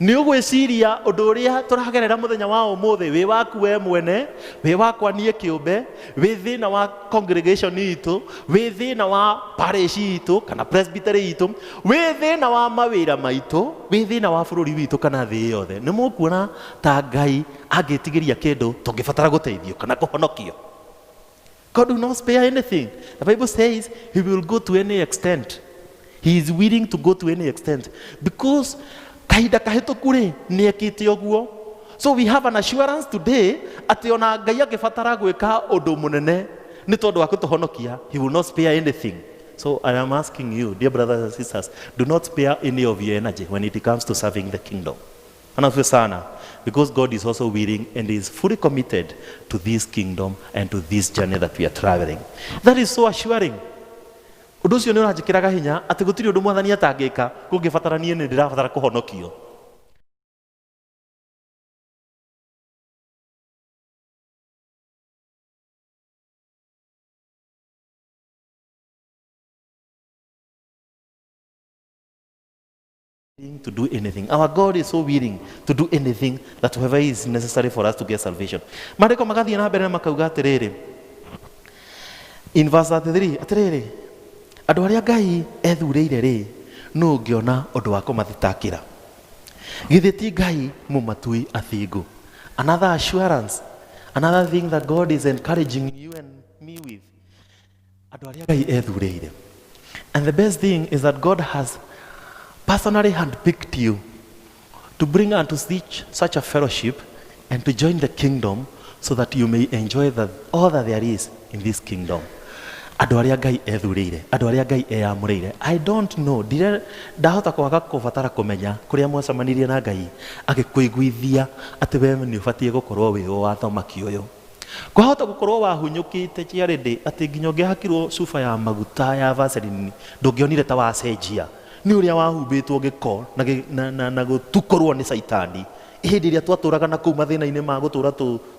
Nĩ ũgwĩciria ũndũ ũrĩa tũragerera mũthenya wa ũmũthĩ wĩ waku we mwene, wĩ wakwa niĩ kĩũmbe, wĩ thĩna wa congregation itũ, wĩ thĩna wa parish itũ kana presbytery itũ, wĩ thĩna wa mawĩra maitũ, wĩ thĩna wa bũrũri witũ kana thĩ yothe, nĩ mũkuona ta Ngai angĩtigĩria kĩndũ tũngĩbatara gũteithio kana kũhonokio? God will not spare anything. The Bible says he will go to any extent. He is willing to go to any extent because kahinda kahĩtũku rĩ nĩekĩte ũguo. So we have an assurance today atĩ ona Ngai angĩbatara gwĩka ũndũ mũnene nĩ tondũ wa kũtũhonokia, he will not spare anything. So I am asking you, dear brothers and sisters, do not spare any of your energy when it comes to serving the kingdom. Anafu sana, because God is also willing and is fully committed to this kingdom and to this journey that we are traveling. That is so assuring. Ũndũ ũcio nĩ ũranjĩkĩraga hinya atĩ gũtirĩ ũndũ mwathani atangĩka kũngĩbatarania nĩ ndĩrabatara kũhonokio. To do anything. Our God is so willing to do anything that whoever is necessary for us to get salvation. Maandĩko magathiĩ na mbere na makauga atĩrĩrĩ. In verse 33, atĩrĩrĩ. Andũ arĩa Ngai ethurĩire rĩ, nũ ũngĩona ũndũ wa kũmathitakĩra? Githĩ ti Ngai mũmatui athingu? Another assurance, another thing that God is encouraging you and me with. Andũ arĩa Ngai ethurĩire. And the best thing is that God has personally handpicked you to bring unto such a fellowship and to join the kingdom so that you may enjoy all that there is in this kingdom. Andũ arĩa Ngai ethurĩire, andũ arĩa Ngai eyamũrĩire. I don't know, ndahota kwaga kũbatara kũmenya kũrĩa mwacemanirie na Ngai agĩkũiguithia atĩ we nĩ ũbatiĩ gũkorwo wĩ wa thamaki ũyũ. Kwahota gũkorwo wahunyũkĩte ciarĩndĩ atĩ nginya ũngĩhakirwo cuba ya maguta ya vaseline ndũngĩonire ta wacenjia. Nĩ ũrĩa wahumbĩtwo gĩko na gũtukorwo nĩ Saitani. Hĩndĩ ĩrĩa twatũraga na kũu mathĩna-inĩ ma gũtũra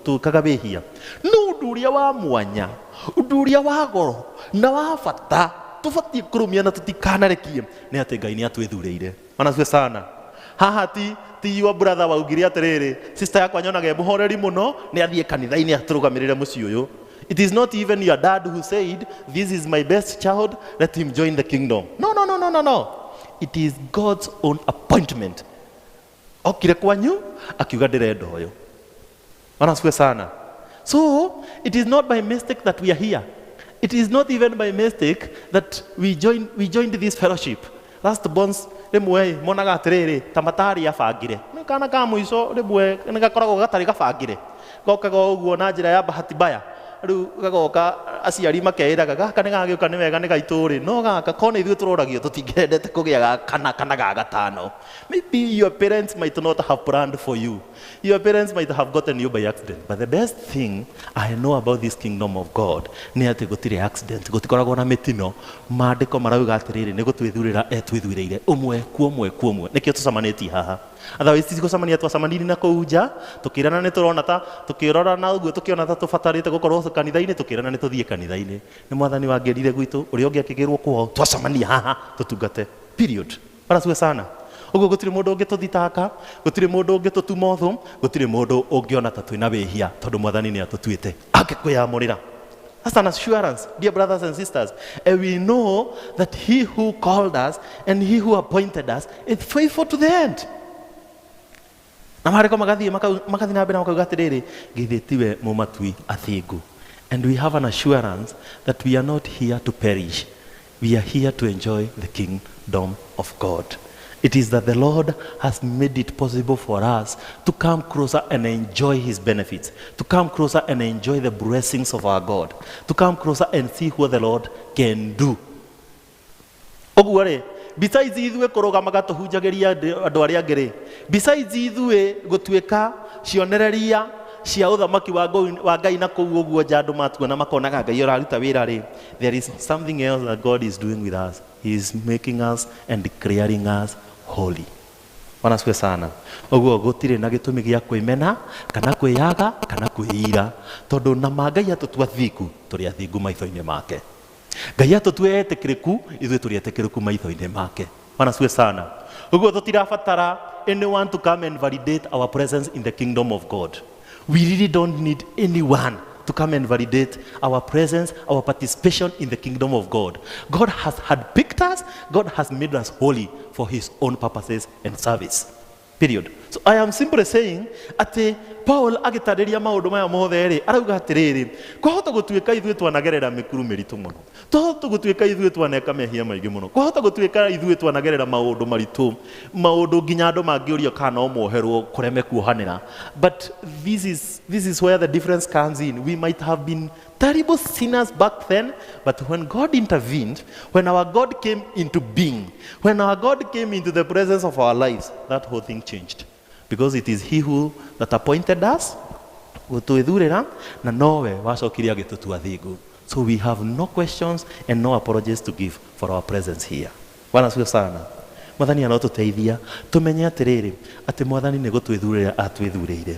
tũkaga wĩhia. No ũndũ ũrĩa wa mwanya, ũndũ ũrĩa wa goro na wa bata tũbatiĩ kũrũmia na tũtikanarekie nĩ atĩ Ngai nĩ atwĩthurĩire. Anasifiwe sana. Haha ti your brother waugire atĩrĩrĩ, sister yakwa nyonaga e mũhoreri mũno nĩ athiĩ kanitha-inĩ atũrũgamĩrĩre mũciĩ ũyũ. It is not even your dad who said, this is my best child, let him join the kingdom. No. It is God's own appointment. Okire kwanyu akiuga ndĩrenda ũyũ. Anasifiwe sana. So it is not by mistake that we are here. It is not even by mistake that we joined this fellowship. Last bonds rĩmwe monaga atĩrĩrĩ ta matari abangire. Nĩ kana ka mũico rĩmwe nĩ gakoragwo gatarĩ gabangire. Gokaga ũguo na njĩra ya bahati mbaya. Rĩu gagoka aciari makeĩraga gaka nĩ gagĩũka nĩ wega nĩ gaitũ rĩ, no gaka kona ithuĩ tũroragio tũtingĩendete kũgĩa ga kana kana ga gatano. Maybe your parents might not have planned for you. Your parents might have gotten you by accident. But the best thing I know about this kingdom of God nĩ atĩ gũtirĩ accident, gũtikoragwo na mĩtino. Maandĩko marauga atĩrĩrĩ nĩ gũtwĩthurĩra etwĩthurĩire ũmwe kwa ũmwe. Nĩkĩo tũcamanĩtie haha. Otherwise tũgũcemania twacemanirie na kũu nja tũkĩrana nĩ tũrona ta tũkĩrora na ũguo tũkĩona ta tũbatarĩte gũkorwo kanitha-inĩ tũkĩrana nĩ tũthiĩ kanitha-inĩ. Nĩ Mwathani wangĩrire gwitũ ũrĩa ũngĩ akĩgĩrwo kwao twacemania haha tũtungate. Period. Barasuwe sana. Ũguo gũtirĩ mũndũ ũngĩtũthitanga, gũtirĩ mũndũ ũngĩtũtuma ũthũ, gũtirĩ mũndũ ũngĩona ta twĩna wĩhia tondũ Mwathani nĩ atũtuĩte angĩkwĩyamũrĩra. That's an assurance, dear brothers and sisters. And we know that he who called us and he who appointed us is faithful to the end. Na marĩko magathiĩ na mbere makauga atĩrĩrĩ, githĩ tiwe mũmatui athingu. And we have an assurance that we are not here to perish. We are here to enjoy the kingdom of God. It is that the Lord has made it possible for us to come closer and enjoy his benefits, to come closer and enjoy the blessings of our God, to come closer and see what the Lord can do. Ũguo rĩ, besides ithuĩ kũrũgamaga tũhunjagĩria andũ arĩa angĩ rĩ, besides ithuĩ gũtuĩka cionereria cia ũthamaki wa Ngai na kũu ũguo nja andũ matuona makonaga Ngai ũraruta wĩra rĩ, there is something else that God is doing with us. He is making us and declaring us holy. Wanasiwe sana. Ũguo gũtirĩ na gĩtũmi gĩa kwĩmena kana kwĩyaga kana kwĩira tondũ na Ngai atũtua athingu tũrĩ athingu maitho-inĩ make. Ngai atũtua etĩkĩrĩku ithuĩ tũrĩ etĩkĩrĩku maitho-inĩ make. Wanasiwe sana. Ũguo tũtirabatara anyone to come and validate our presence in the kingdom of God. We really don't need anyone to come and validate our presence, our participation in the kingdom of God. God has had picked us, God has made us holy for his own purposes and service. Period. So I am simply saying ati Paul agitarĩria maũndũ maya mothe rĩ, arauga atĩrĩrĩ, kwahota gũtuĩka ithuĩ twanagerera mĩkuru mĩritũ mũno, twahota gũtuĩka ithuĩ twaneka mehia maingĩ mũno, kwahota gũtuĩka ithuĩ twanagerera maũndũ maritũ, maũndũ nginya andũ mangĩũrio kana no moherwo kũreme kuohanĩra. But this is where the difference comes in. We might have been terrible sinners back then, but when God intervened, when our God came into being, when our God came into the presence of our lives, that whole thing changed. Because it is he who that appointed us, gũtwĩthurĩra, na nowe wacokirie agĩtũtua athingu. So we have no questions and no apologies to give for our presence here. Wanasiwe sana. Mwathani anotũteithia tũmenye atĩrĩrĩ atĩ Mwathani nĩ gũtwĩthurĩra atwĩthurĩire.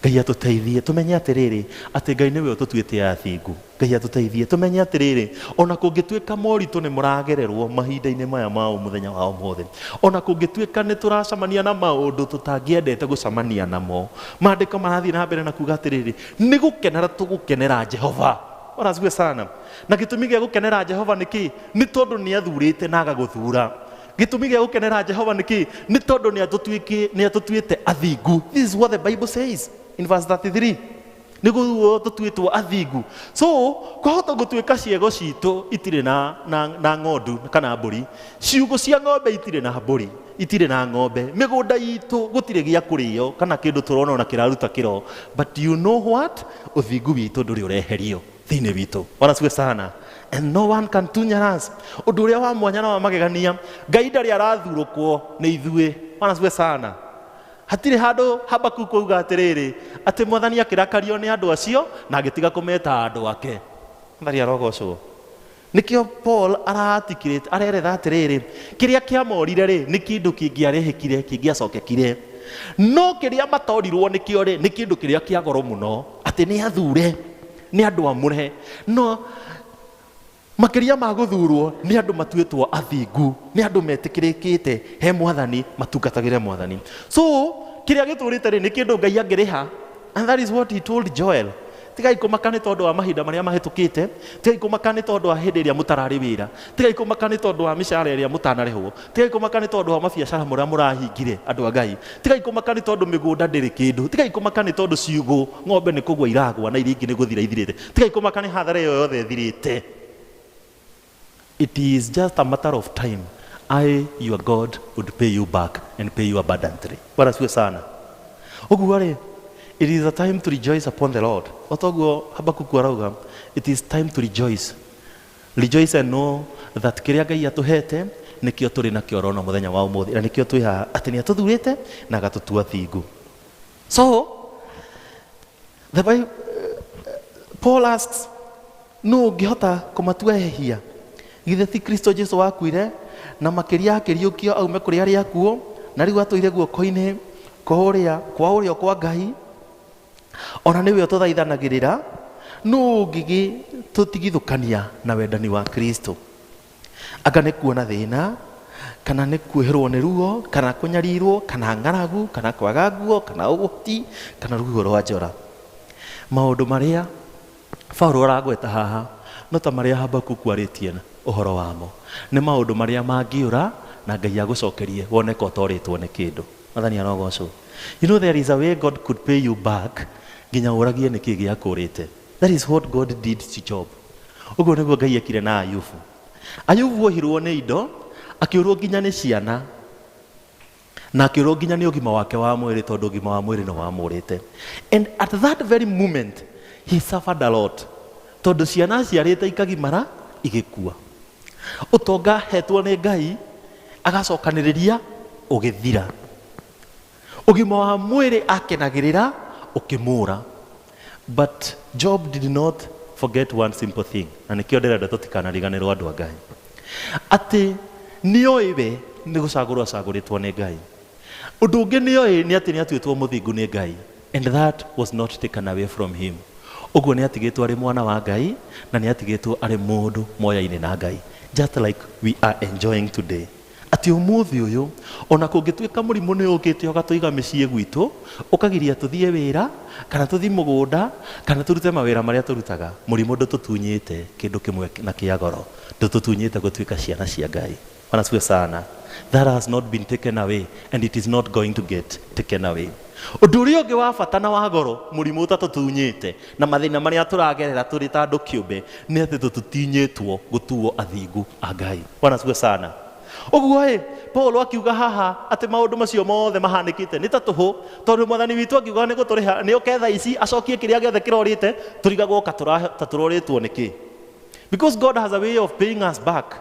Ngai atũteithie tũmenye atĩrĩrĩ atĩ Ngai nĩwe ũtũtuĩte athingu. Ngai atũteithie tũmenye atĩrĩrĩ ona kũngĩtuĩka moritũ nĩ mũragererwo mahinda-inĩ maya ma mũthenya wa ũmũthĩ, ona kũngĩtuĩka nĩ tũracemania na maũndũ tũtangĩendete gũcemania namo, maandĩko marathiĩ na mbere na kuuga atĩrĩrĩ nĩ gũkenera tũgũkenera Jehova. Wanasiwe sana. Na gĩtũmi gĩa gũkenera Jehova nĩ kĩ? Nĩ tondũ nĩ athurĩte na agagũthura. Gĩtũmi gĩa gũkenera Jehova nĩ kĩ? Nĩ tondũ nĩ atũtuĩte athingu. This is what the Bible says in verse 33. Nĩguo tũtuĩtwo athingu. So kwahota gũtuĩka ciego citũ itirĩ na ng'ondu kana mbũri, ciugũ cia ng'ombe itirĩ na mbũri, itirĩ na ng'ombe, mĩgũnda itũ gũtirĩ gĩa kũrĩo kana kĩndũ tũrona ona kĩraruta kĩro. But you know what? Ũthingu witũ ndũrĩ ũreherio thĩinĩ witũ. Wanasiwe sana. And no one can tunya us. Ũndũ ũrĩa wa mwanya na wa magegania, Ngai ndarĩ arathurũkwo nĩ ithuĩ. Wanasiwe sana. Hatirĩ handũ Habakkuk kuuga atĩrĩrĩ atĩ Mwathani akĩrakario nĩ andũ acio na agĩtiga kũmeta andũ ake. Mwathani arogocwo. Nĩkĩo Paul areretha atĩrĩrĩ kĩrĩa kĩamorire rĩ nĩ kĩndũ kĩngĩarehĩkire kĩngĩacokekire, no kĩrĩa matorirwo nĩkĩo rĩ nĩ kĩndũ kĩrĩa kĩa goro mũno atĩ nĩ athure nĩ andũ amũre, no makĩria ma gũthurwo nĩ andũ matuĩtwo athingu, nĩ andũ metĩkĩrĩkĩte he Mwathani matungatagĩre Mwathani. So kĩrĩa gĩtũrĩte rĩ nĩ kĩndũ Ngai angĩrĩha, and that is what he told Joel. Tigai kũmaka nĩ tondũ wa mahinda marĩa mahĩtũkĩte, tigai kũmaka nĩ tondũ wa hĩndĩ ĩrĩa mũtararĩ wĩra, tigai kũmaka nĩ tondũ wa mĩcara ĩrĩa mũtanarĩhwo, tigai kũmaka nĩ tondũ wa mabiacara marĩa mũrahingire andũ a Ngai, tigai kũmaka nĩ tondũ mĩgũnda ndĩrĩ kĩndũ, tigai kũmaka nĩ tondũ ciugũ ng'ombe nĩ kũgwa iragwa na iria ingĩ nĩ gũthira ithirĩte, tigai kũmaka nĩ hathara ĩyo yothe ĩthirĩte. It is just a matter of time. I, your God, would pay you back and pay you abundantly. Wanasiwe sana. Ũguo rĩ, It is a time to rejoice upon the Lord. Otoguo Habakkuk arauga, it is time to rejoice. Rejoice and know that kĩrĩa Ngai atũhete nĩkĩo tũrĩ nakĩo Arona mũthenya wa ũmũthĩ, na nĩkĩo twĩ haha atĩ nĩ atũthurĩte na agatũtua thingu. So the Bible, Paul asks, no ũngĩhota kũmatua ehia? Githĩ ti Kristo Jesu wakuire na makĩria akĩriũkio aume kũrĩ arĩa akuũ, na rĩu atũire guoko-inĩ kwa ũrĩo kwa Ngai, ona nĩwe ũtũthaithanagĩrĩra, no ũngĩgĩtũtigithũkania na wendani wa Kristo? Anga nĩ kuona thĩna, kana nĩ kuoherwo nĩ ruo, kana kũnyarirwo, kana ng'aragu, kana kwaga nguo, kana ũgũti, kana rũhuho rwa njora. Maũndũ marĩa Paulo aragweta haha no ta marĩa Habakkuk arĩtie ũhoro wamo. Nĩ maũndũ marĩa mangĩũra na Ngai agũcokerie woneka ũtorĩtwo nĩ kĩndũ. Mathani arogocwo. You know there is a way God could pay you back nginya ũragie nĩkĩ gĩakũrĩte. That is what God did to Job. Ũguo nĩguo Ngai ekire na Ayubu. Ayubu ohirwo nĩ indo, akĩũrwo nginya nĩ ciana, na akĩũrwo nginya nĩ ũgima wake wa mwĩrĩ, tondũ ũgima wa mwĩrĩ no wamũrĩte. And at that very moment he suffered a lot, tondũ ciana ciarĩte ikagimara igĩkua. Ũtonga hetwo nĩ Ngai agacokanĩrĩria ũgĩthira. Ũgima wa mwĩrĩ akenagĩrĩra ũkĩmũra. But Job did not forget one simple thing, na nĩkĩo ndĩrenda tũtikanariganĩrwo andũ a Ngai, atĩ nĩoĩ we nĩ gũcagũrwo acagũrĩtwo nĩ Ngai. Ũndũ ũngĩ nĩoĩ nĩ atĩ nĩ atuĩtwo mũthingu nĩ Ngai, and that was not taken away from him. Ũguo nĩ atigĩtwo arĩ mwana wa Ngai, na nĩ atigĩtwo arĩ mũndũ moya-inĩ na Ngai, just like we are enjoying today. Atĩ ũmũthĩ ũyũ ona kũngĩtuĩka mũrimũ nĩ ũkĩte ũgatũiga mĩciĩ gwitũ, ũkagiria tũthiĩ wĩra, kana tũthiĩ mũgũnda, kana tũrute mawĩra marĩa tũrutaga, mũrimũ ndũtũtunyĩte kĩndũ kĩmwe na kĩa goro, ndũtũtunyĩte gũtuĩka ciana cia Ngai. Wanasiwe sana. That has not been taken away, and it is not going to get taken away. Ũndũ ũrĩa ũngĩ wa bata na wa goro mũrimũ ũtatũtunyĩte na mathĩna marĩa tũragerera tũrĩ ta andũ kĩũmbe nĩ atĩ tũtutinyĩtwo gũtuo athingu a Ngai. Wanasiwe sana. Ũguo Paulo akiuga haha atĩ maũndũ macio mothe mahanĩkĩte nĩ ta tũhũ, tondũ Mwathani witũ akiuga nĩ gũtũrĩha nĩ oke thaa ici acokie kĩrĩa gĩothe kĩrorĩte, tũrigagwo ta tũrorĩtwo nĩkĩ. Because God has a way of paying us back.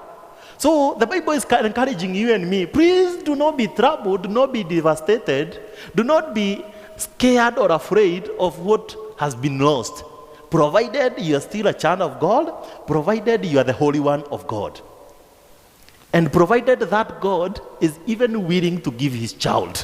So the Bible is encouraging you and me, please do not be troubled, do not be devastated, do not be scared or afraid of what has been lost, provided you are still a child of God, provided you are the Holy One of God. And provided that God is even willing to give his child.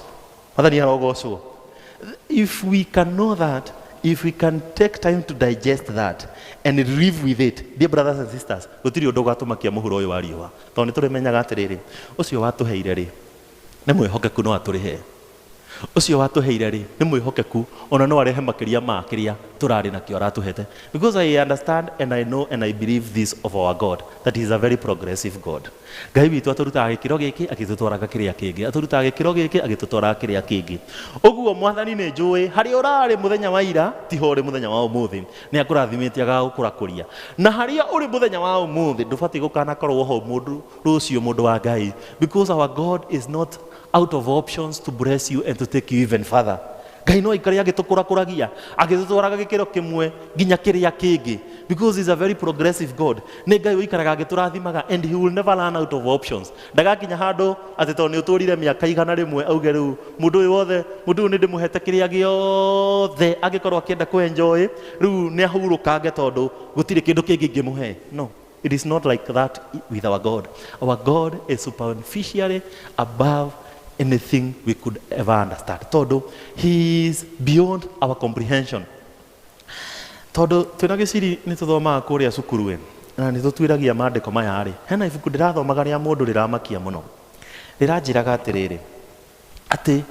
If we can know that, if we can take time to digest that and live with it, dear brothers and sisters, gũtirĩ ũndũ ũgatũmakia mũhuro ũyũ wa riũa, tondũ nĩ tũrĩmenyaga atĩrĩrĩ, ũcio watũheire rĩ nĩ mwĩhokeku no atũrĩhe. Ũcio watũheire rĩ nĩ mwĩhokeku ona no arehe makĩria ma kĩrĩa tũrarĩ nakĩo aratũhete. Because I understand and I know and I believe this of our God, that he is a very progressive God. Ngai witũ atũrutaga gĩkĩro gĩkĩ agĩtũtwaraga kĩrĩa kĩngĩ, atũrutaga gĩkĩro gĩkĩ agĩtũtwaraga kĩrĩa kĩngĩ. Ũguo Mwathani nĩ njũĩ harĩa ũrarĩ mũthenya wa ira tiho ũrĩ mũthenya wa ũmũthĩ, nĩ akũrathimĩte agagũkũrakũria. Na harĩa ũrĩ mũthenya wa ũmũthĩ ndũbatiĩ gũkanakorwo ho mũndũ rũciũ mũndũ wa Ngai, because our God is not out of options to bless you and to take you even further. Ngai no aikare agĩtũkũrakũragia agĩtũtwaraga gĩkĩro kĩmwe nginya kĩrĩa kĩngĩ, because he is a very progressive God. Nĩ Ngai ũikaraga agĩtũrathimaga, and he will never run out of options. Ndagakinya handũ atĩ tondũ nĩ ũtũrire mĩaka igana rĩmwe auge rĩu mũndũ ũyũ wothe mũndũ ũyũ nĩ ndĩmũhete kĩrĩa gĩothe angĩkorwo akĩenda kũenjoy rĩu nĩ ahurũkange tondũ gũtirĩ kĩndũ kĩngĩ ingĩmũhe. No, it is not like that with our God. Our God is superficially above anything we could ever understand. Todo, he is beyond our comprehension. Todo, twĩna gĩciri nĩ tũthomaga kũrĩa cukuru na nĩ tũtuĩragia maandĩko maya rĩ. Hena ibuku ndĩrathomaga rĩa mũndũ rĩramakia mũno. Rĩranjĩraga atĩrĩrĩ, atĩ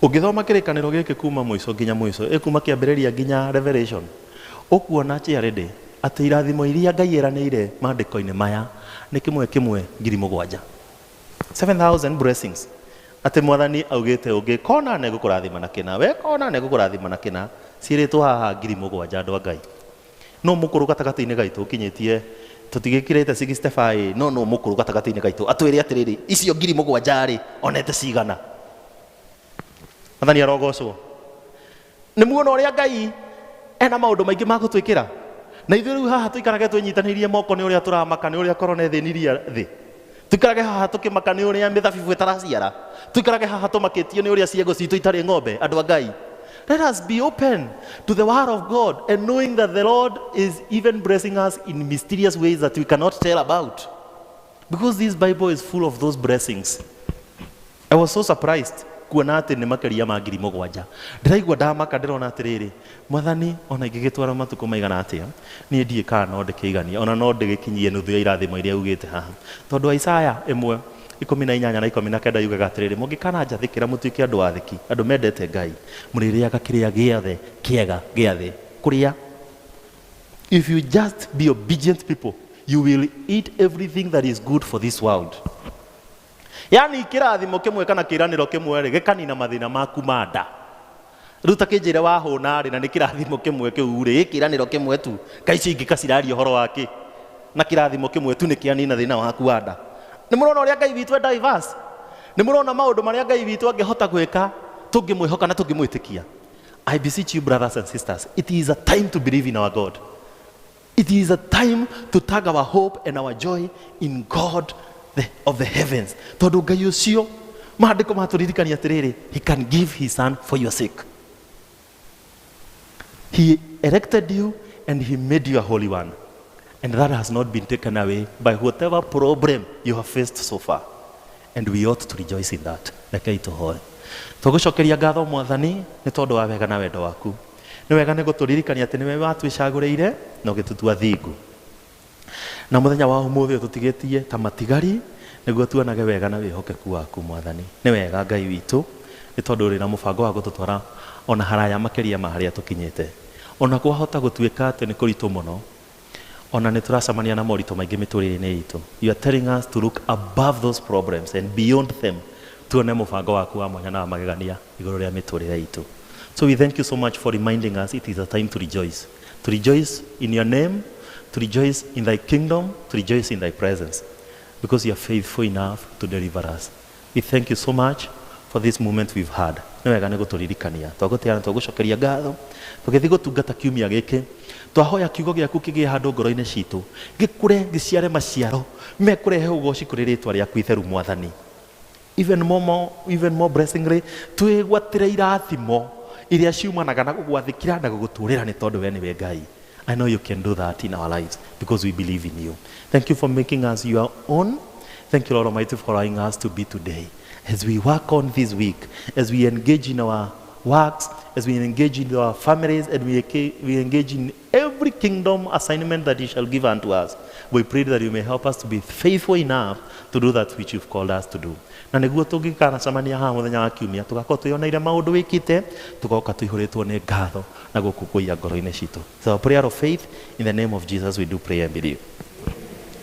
ũngĩthoma kĩrĩkanĩro gĩkĩ kuma mũico nginya mũico, kuma kĩambĩrĩria nginya Revelation, ũkuona atĩrĩrĩ atĩ irathimo iria Ngai eranĩire maandĩko-inĩ maya nĩ kĩmwe kĩmwe 7,000. 7,000 blessings. Ate Mwathani augĩte ũngĩkona nĩ gũkũrathima na kĩna, wekona nĩ gũkũrathima na kĩna, ciĩrĩtwo haha 7,000 andũ a Ngai. No mũkũrũ gatagatĩ-inĩ gaitũ ũkinyĩtie tũtigĩkĩrĩte 65, no mũkũrũ gatagatĩ-inĩ gaitũ atwĩre atĩrĩrĩ icio 7,000 rĩ onete cigana. Mwathani arogocwo. nĩ muona ũrĩa Ngai ena maũndũ maingĩ ma gũtwĩkĩra. Na ithuĩ rĩu haha tũikarage twĩnyitanĩirie moko nĩ ũrĩa tũramaka nĩ ũrĩa korona ĩthĩnirie thĩ. Tũikarage haha tũkĩmaka nĩ ũrĩa mĩthabibũ ĩtaraciara. Tũikarage haha tũmakĩtio nĩ ũrĩa ciego citũ itarĩ ng'ombe, andũ a Ngai. Let us be open to the word of God and knowing that the Lord is even blessing us in mysterious ways that we cannot tell about. Because this Bible is full of those blessings. I was so surprised kuona atĩ nĩ makĩria ma 7,000. Ndĩraigua ndamaka ndĩrona atĩrĩrĩ, Mwathani ona ingĩgĩtwara matukũ maigana atĩa, niĩ ndiĩ kana no ndĩkĩigania, ona no ndĩgĩkinyie nuthu ya irathimo iria ugĩte haha. Tondũ Isaya 1:18 na 19 yugaga atĩrĩrĩ, mũngĩkana njathĩkĩra mũtuĩke andũ athĩki, andũ mendete Ngai, mũrĩrĩaga kĩrĩa gĩothe kĩega gĩa thĩ. Kũrĩa? If you just be obedient people, you will eat everything that is good for this world. Yani kĩrathimo kĩmwe kana kĩranĩro kĩmwe rĩ gĩkanina mathĩna maku ma nda. Rĩu ta kĩnjĩre wahũna rĩ na nĩ kĩrathimo kĩmwe kĩu rĩ kĩranĩro kĩmwe tu kaici ingĩ kaciraria ũhoro wake na kĩrathimo kĩmwe tu nĩ kĩanina thĩna waku wa nda. Nĩ mũrona ũrĩa Ngai witũ enda diverse. Nĩ mũrona maũndũ marĩa Ngai witũ angĩhota gwĩka tũngĩmwĩhoka na tũngĩmwĩtĩkia. I beseech you brothers and sisters, it is a time to believe in our God. It is a time to tag our hope and our joy in God of the heavens. Tondũ Ngai ũcio maandĩko matũririkania atĩrĩrĩ, he can give his son for your sake. He elected you and he made you a holy one. And that has not been taken away by whatever problem you have faced so far. And we ought to rejoice in that. Reke itũhoe. Tũgũcokeria ngatho Mwathani nĩ tondũ wa wega na wendo waku. Nĩ wega nĩ gũtũririkania atĩ nĩwe watwĩcagũrĩire na ũgĩtũtua thingu. Na mũthenya wa ũmũthĩ tũtigĩtie ta matigari nĩguo tuonage wega na wĩhokeku waku Mwathani. Nĩ wega Ngai witũ nĩ tondũ ũrĩ na mũbango wa gũtũtwara ona haraya makĩria ma harĩa tũkinyĩte. Ona kwahota gũtuĩka atĩ nĩ kũritũ mũno. Ona nĩ tũracemania na moritũ maingĩ mĩtũrĩre-inĩ itũ. You are telling us to look above those problems and beyond them. Tuone mũbango waku wa mwanya na wa magegania igũrũ rĩa mĩtũrĩre itũ. So we thank you so much for reminding us it is a time to rejoice. To rejoice in your name, to rejoice in thy kingdom, to rejoice in thy presence. Because you are faithful enough to deliver us. We thank you so much for this moment we've had. Nĩ wega nĩ gũtũririkania. Twagũteana twagũcokeria ngatho. Tũgĩthiĩ gũtungata kiumia gĩkĩ. Twahoya kiugo gĩaku kĩgĩe handũ ngoro-inĩ citũ. Gĩkũre gĩciare maciaro. Mekũrehe ũgooci kũrĩ rĩĩtwa rĩaku itheru Mwathani. Even more blessingly, twĩgwatĩre irathimo iria ciumanaga na gũgwathĩkĩra na gũgũtũũrĩra nĩ tondũ we nĩwe Ngai. I know you can do that in our lives because we believe in you. Thank you for making us your own. Thank you, Lord Almighty, for allowing us to be today. As we work on this week, as we engage in our works, as we engage in our families, and we engage in every kingdom assignment that you shall give unto us, we pray that you may help us to be faithful enough to do that which you've called us to do. Na nĩguo tũngĩkanacemania haha mũthenya wa kiumia tũgakorwo twĩoneire maũndũ wĩkĩte, tũgoka tũihũrĩtwo nĩ ngatho na gũkũngũiya ngoro-inĩ citũ. So a prayer of faith in the name of Jesus we do pray and believe.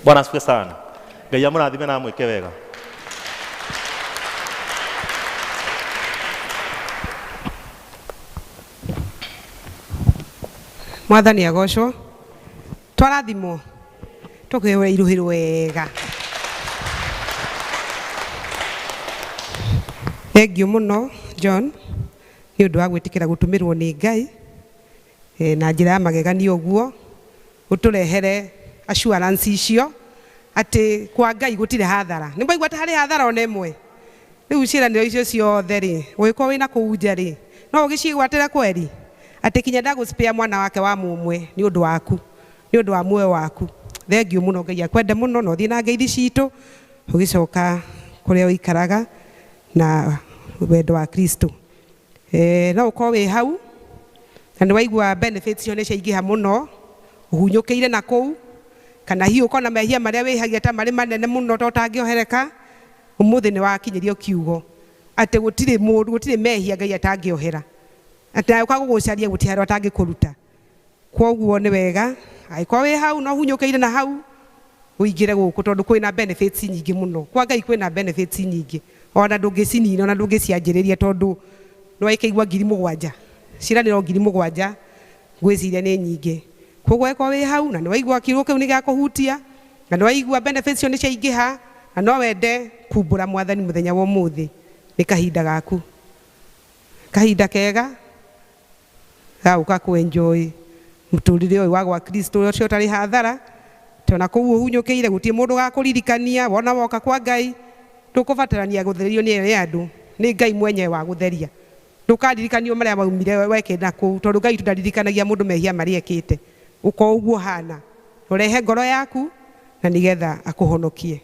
Bwana asifiwe sana. Ngai amũrathime na amwĩke wega. Mwathani agocwo. Twarathimwo. Tũkĩhũra iruhĩrwo wega. Thank you mũno John nĩ ũndũ wa gwĩtĩkĩra gũtũmĩrwo nĩ Ngai na njĩra ya magegania ũguo ũtũrehere assurance icio atĩ kwa Ngai gũtirĩ hathara. Nĩ mwaigua atĩ harĩ hathara ona ĩmwe. Rĩu ciĩranĩro icio ciothe rĩ ũgĩkorwo wĩna kũu nja rĩ no ũgĩcigwatĩre kweri atĩ kinya ndagũspare mwana wake wa mũmwe nĩ ũndũ waku nĩ ũndũ wa muoyo waku. Thengiũ mũno Ngai akwende mũno na ũthiĩ na ngeithi citũ ũgĩcoka kũrĩa ũikaraga na wendo wa Kristo. No ũkorwo wĩ hau na nĩ waigua benefits cio nĩ ciaingĩha mũno ũhunyũkĩire na kũu kana hihi ũkona mehia marĩa wĩhagia ta marĩ manene mũno to ũtangĩohereka. Ũmũthĩ nĩ wakinyĩrio kiugo atĩ gũtirĩ mehia Ngai atangĩohera atĩ agĩũka gũgũcaria gũtirĩ handũ atangĩkũruta. Kwoguo nĩ wega angĩkorwo wĩ hau no ũhunyũkĩire na hau ũingĩre gũkũ tondũ kwĩna benefits nyingĩ mũno. Kwa Ngai kwĩna benefits nyingĩ ona ndũngĩcinina ona ndũngĩcianjĩrĩria tondũ nĩ waikĩigua 7,000 ciĩranĩro 7,000 ngwĩciria nĩ nyingĩ. Kwoguo angĩkorwo wĩ hau na nĩ waigua kiugo kĩu nĩ gĩakũhutia na nĩ waigua benefits cio nĩ ciaingĩha na no wende kumbũra Mwathani mũthenya wa ũmũthĩ nĩ kahinda gaku. Kahinda kega gauka ku enjoy muturire uyu wa Kristo ucio tari hathara tona kuo hunyukiire gutie mundu gakuririkania wona woka kwa Ngai ndukubatarania gutherio ni andu ni Ngai mwenye wa gutheria ndukaririkanio maria maumire weke na ku tondu Ngai tundaririkanagia mundu mehia maria ekite uko uguo hana urehe ngoro yaku na nigetha akuhonokie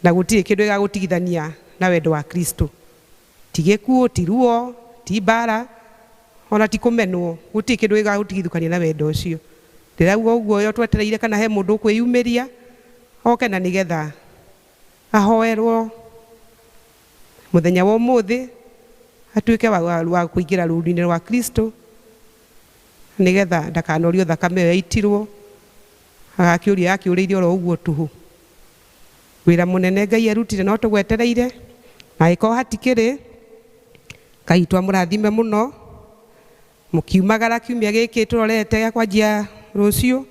na gutire kindu gagutigithania na wendo wa Kristo tigekuo tiruo tibara ona tikumenwo gutire kindu gagutigithukania na wendo ucio ndirauga uguo yo twetereire kana he mundu kwiyumiria oke na nigetha ahoerwo muthenya wa umuthi atuike wa kuingira rũũri-inĩ rwa Kristo nigetha ndakanorio thakame yaitirwo agakiuria akiuriirio ro uguo tuhu wira munene Ngai arutire no tugwetereire na iko hatikiri Ngai twamurathime muno mukiumagara kiumia giki turorete kwanjia rucio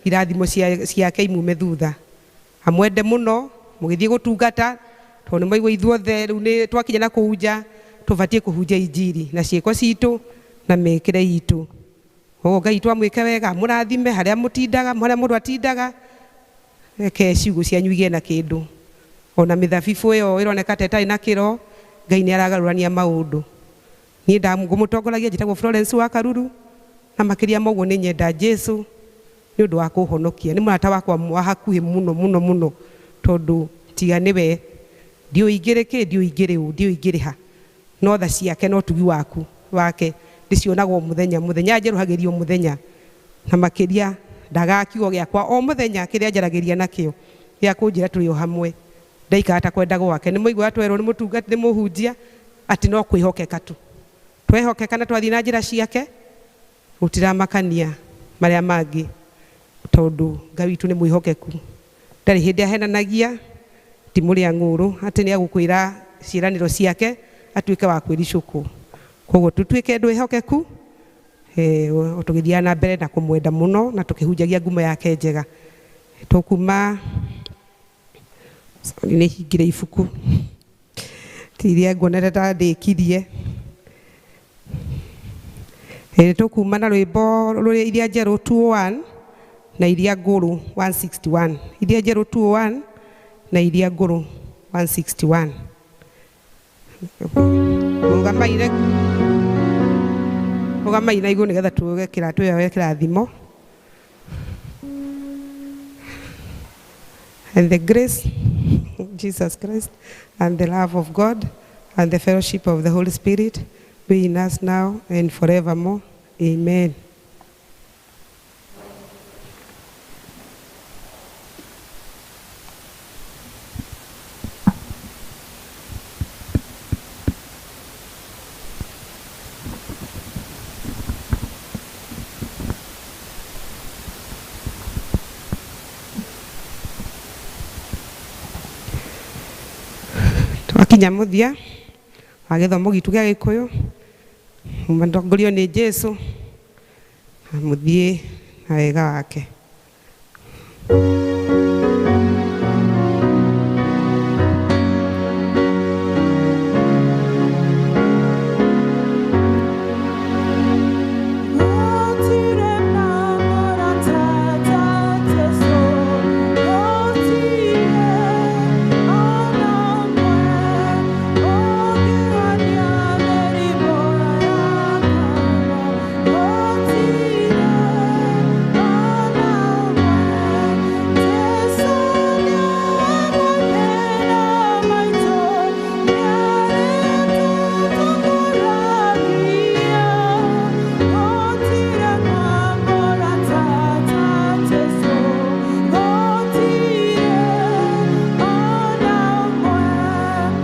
irathimo ciake imume thutha amwende muno mugithie gutungata tondu maigwa ithuothe riu ni twakinya na kuunja tubatie kuhunja injiri na ciiko citu na mekire itu o Ngai twamwike wega murathime haria mutindaga haria mundu atindaga ke ciugo cianyu igie na kindu ona mithabibu iyo ironeka tetari na kiro Ngai ni aragarurania maundu ni ndamumutongoragia njitagwo Florence wa Karuru na makiria moguo ni nyenda Jesu ni undu wa kuhonokia ni murata wakwa wa hakuhi muno tondu tiga niwe dio igireke dio igiriha no tha ciake no tugi waku wake ndicionagwo muthenya njeruhagirio muthenya na makiria ndagakiugo giakwa o muthenya kiria njaragiria nakio gia kunjira turi o hamwe ndaikata kwenda gwake ni muigwa twerwo ni mutungati ni muhunjia ati no kwihokeka tu twehokeka na twathi na njira ciake utiramakania maria mangi tondu Ngai witu ni mwihokeku ndari hindi ahenanagia ti muri anguru ati ni agukwira ciiraniro ciake atuike wa kwiricuku koguo tutuike ndwihokeku tugithia na mbere na kumwenda muno na tukihunjagia ngumo yake njega tukuma ni hingire ibuku tiria ngonere ta ndikirie tukuma na rwimbo ruri iria njeru 201 na iria nguru 161 iria njeru 201 na iria nguru 161 ugamaina igå nä getha tugekera twewe kirathimo. And the grace of Jesus Christ and the love of God and the fellowship of the Holy Spirit be in us now and forevermore. Amen. Twakinya muthia wa githomo gitu gia Gikuyu mutongorio ni Jesu muthie na wega wake.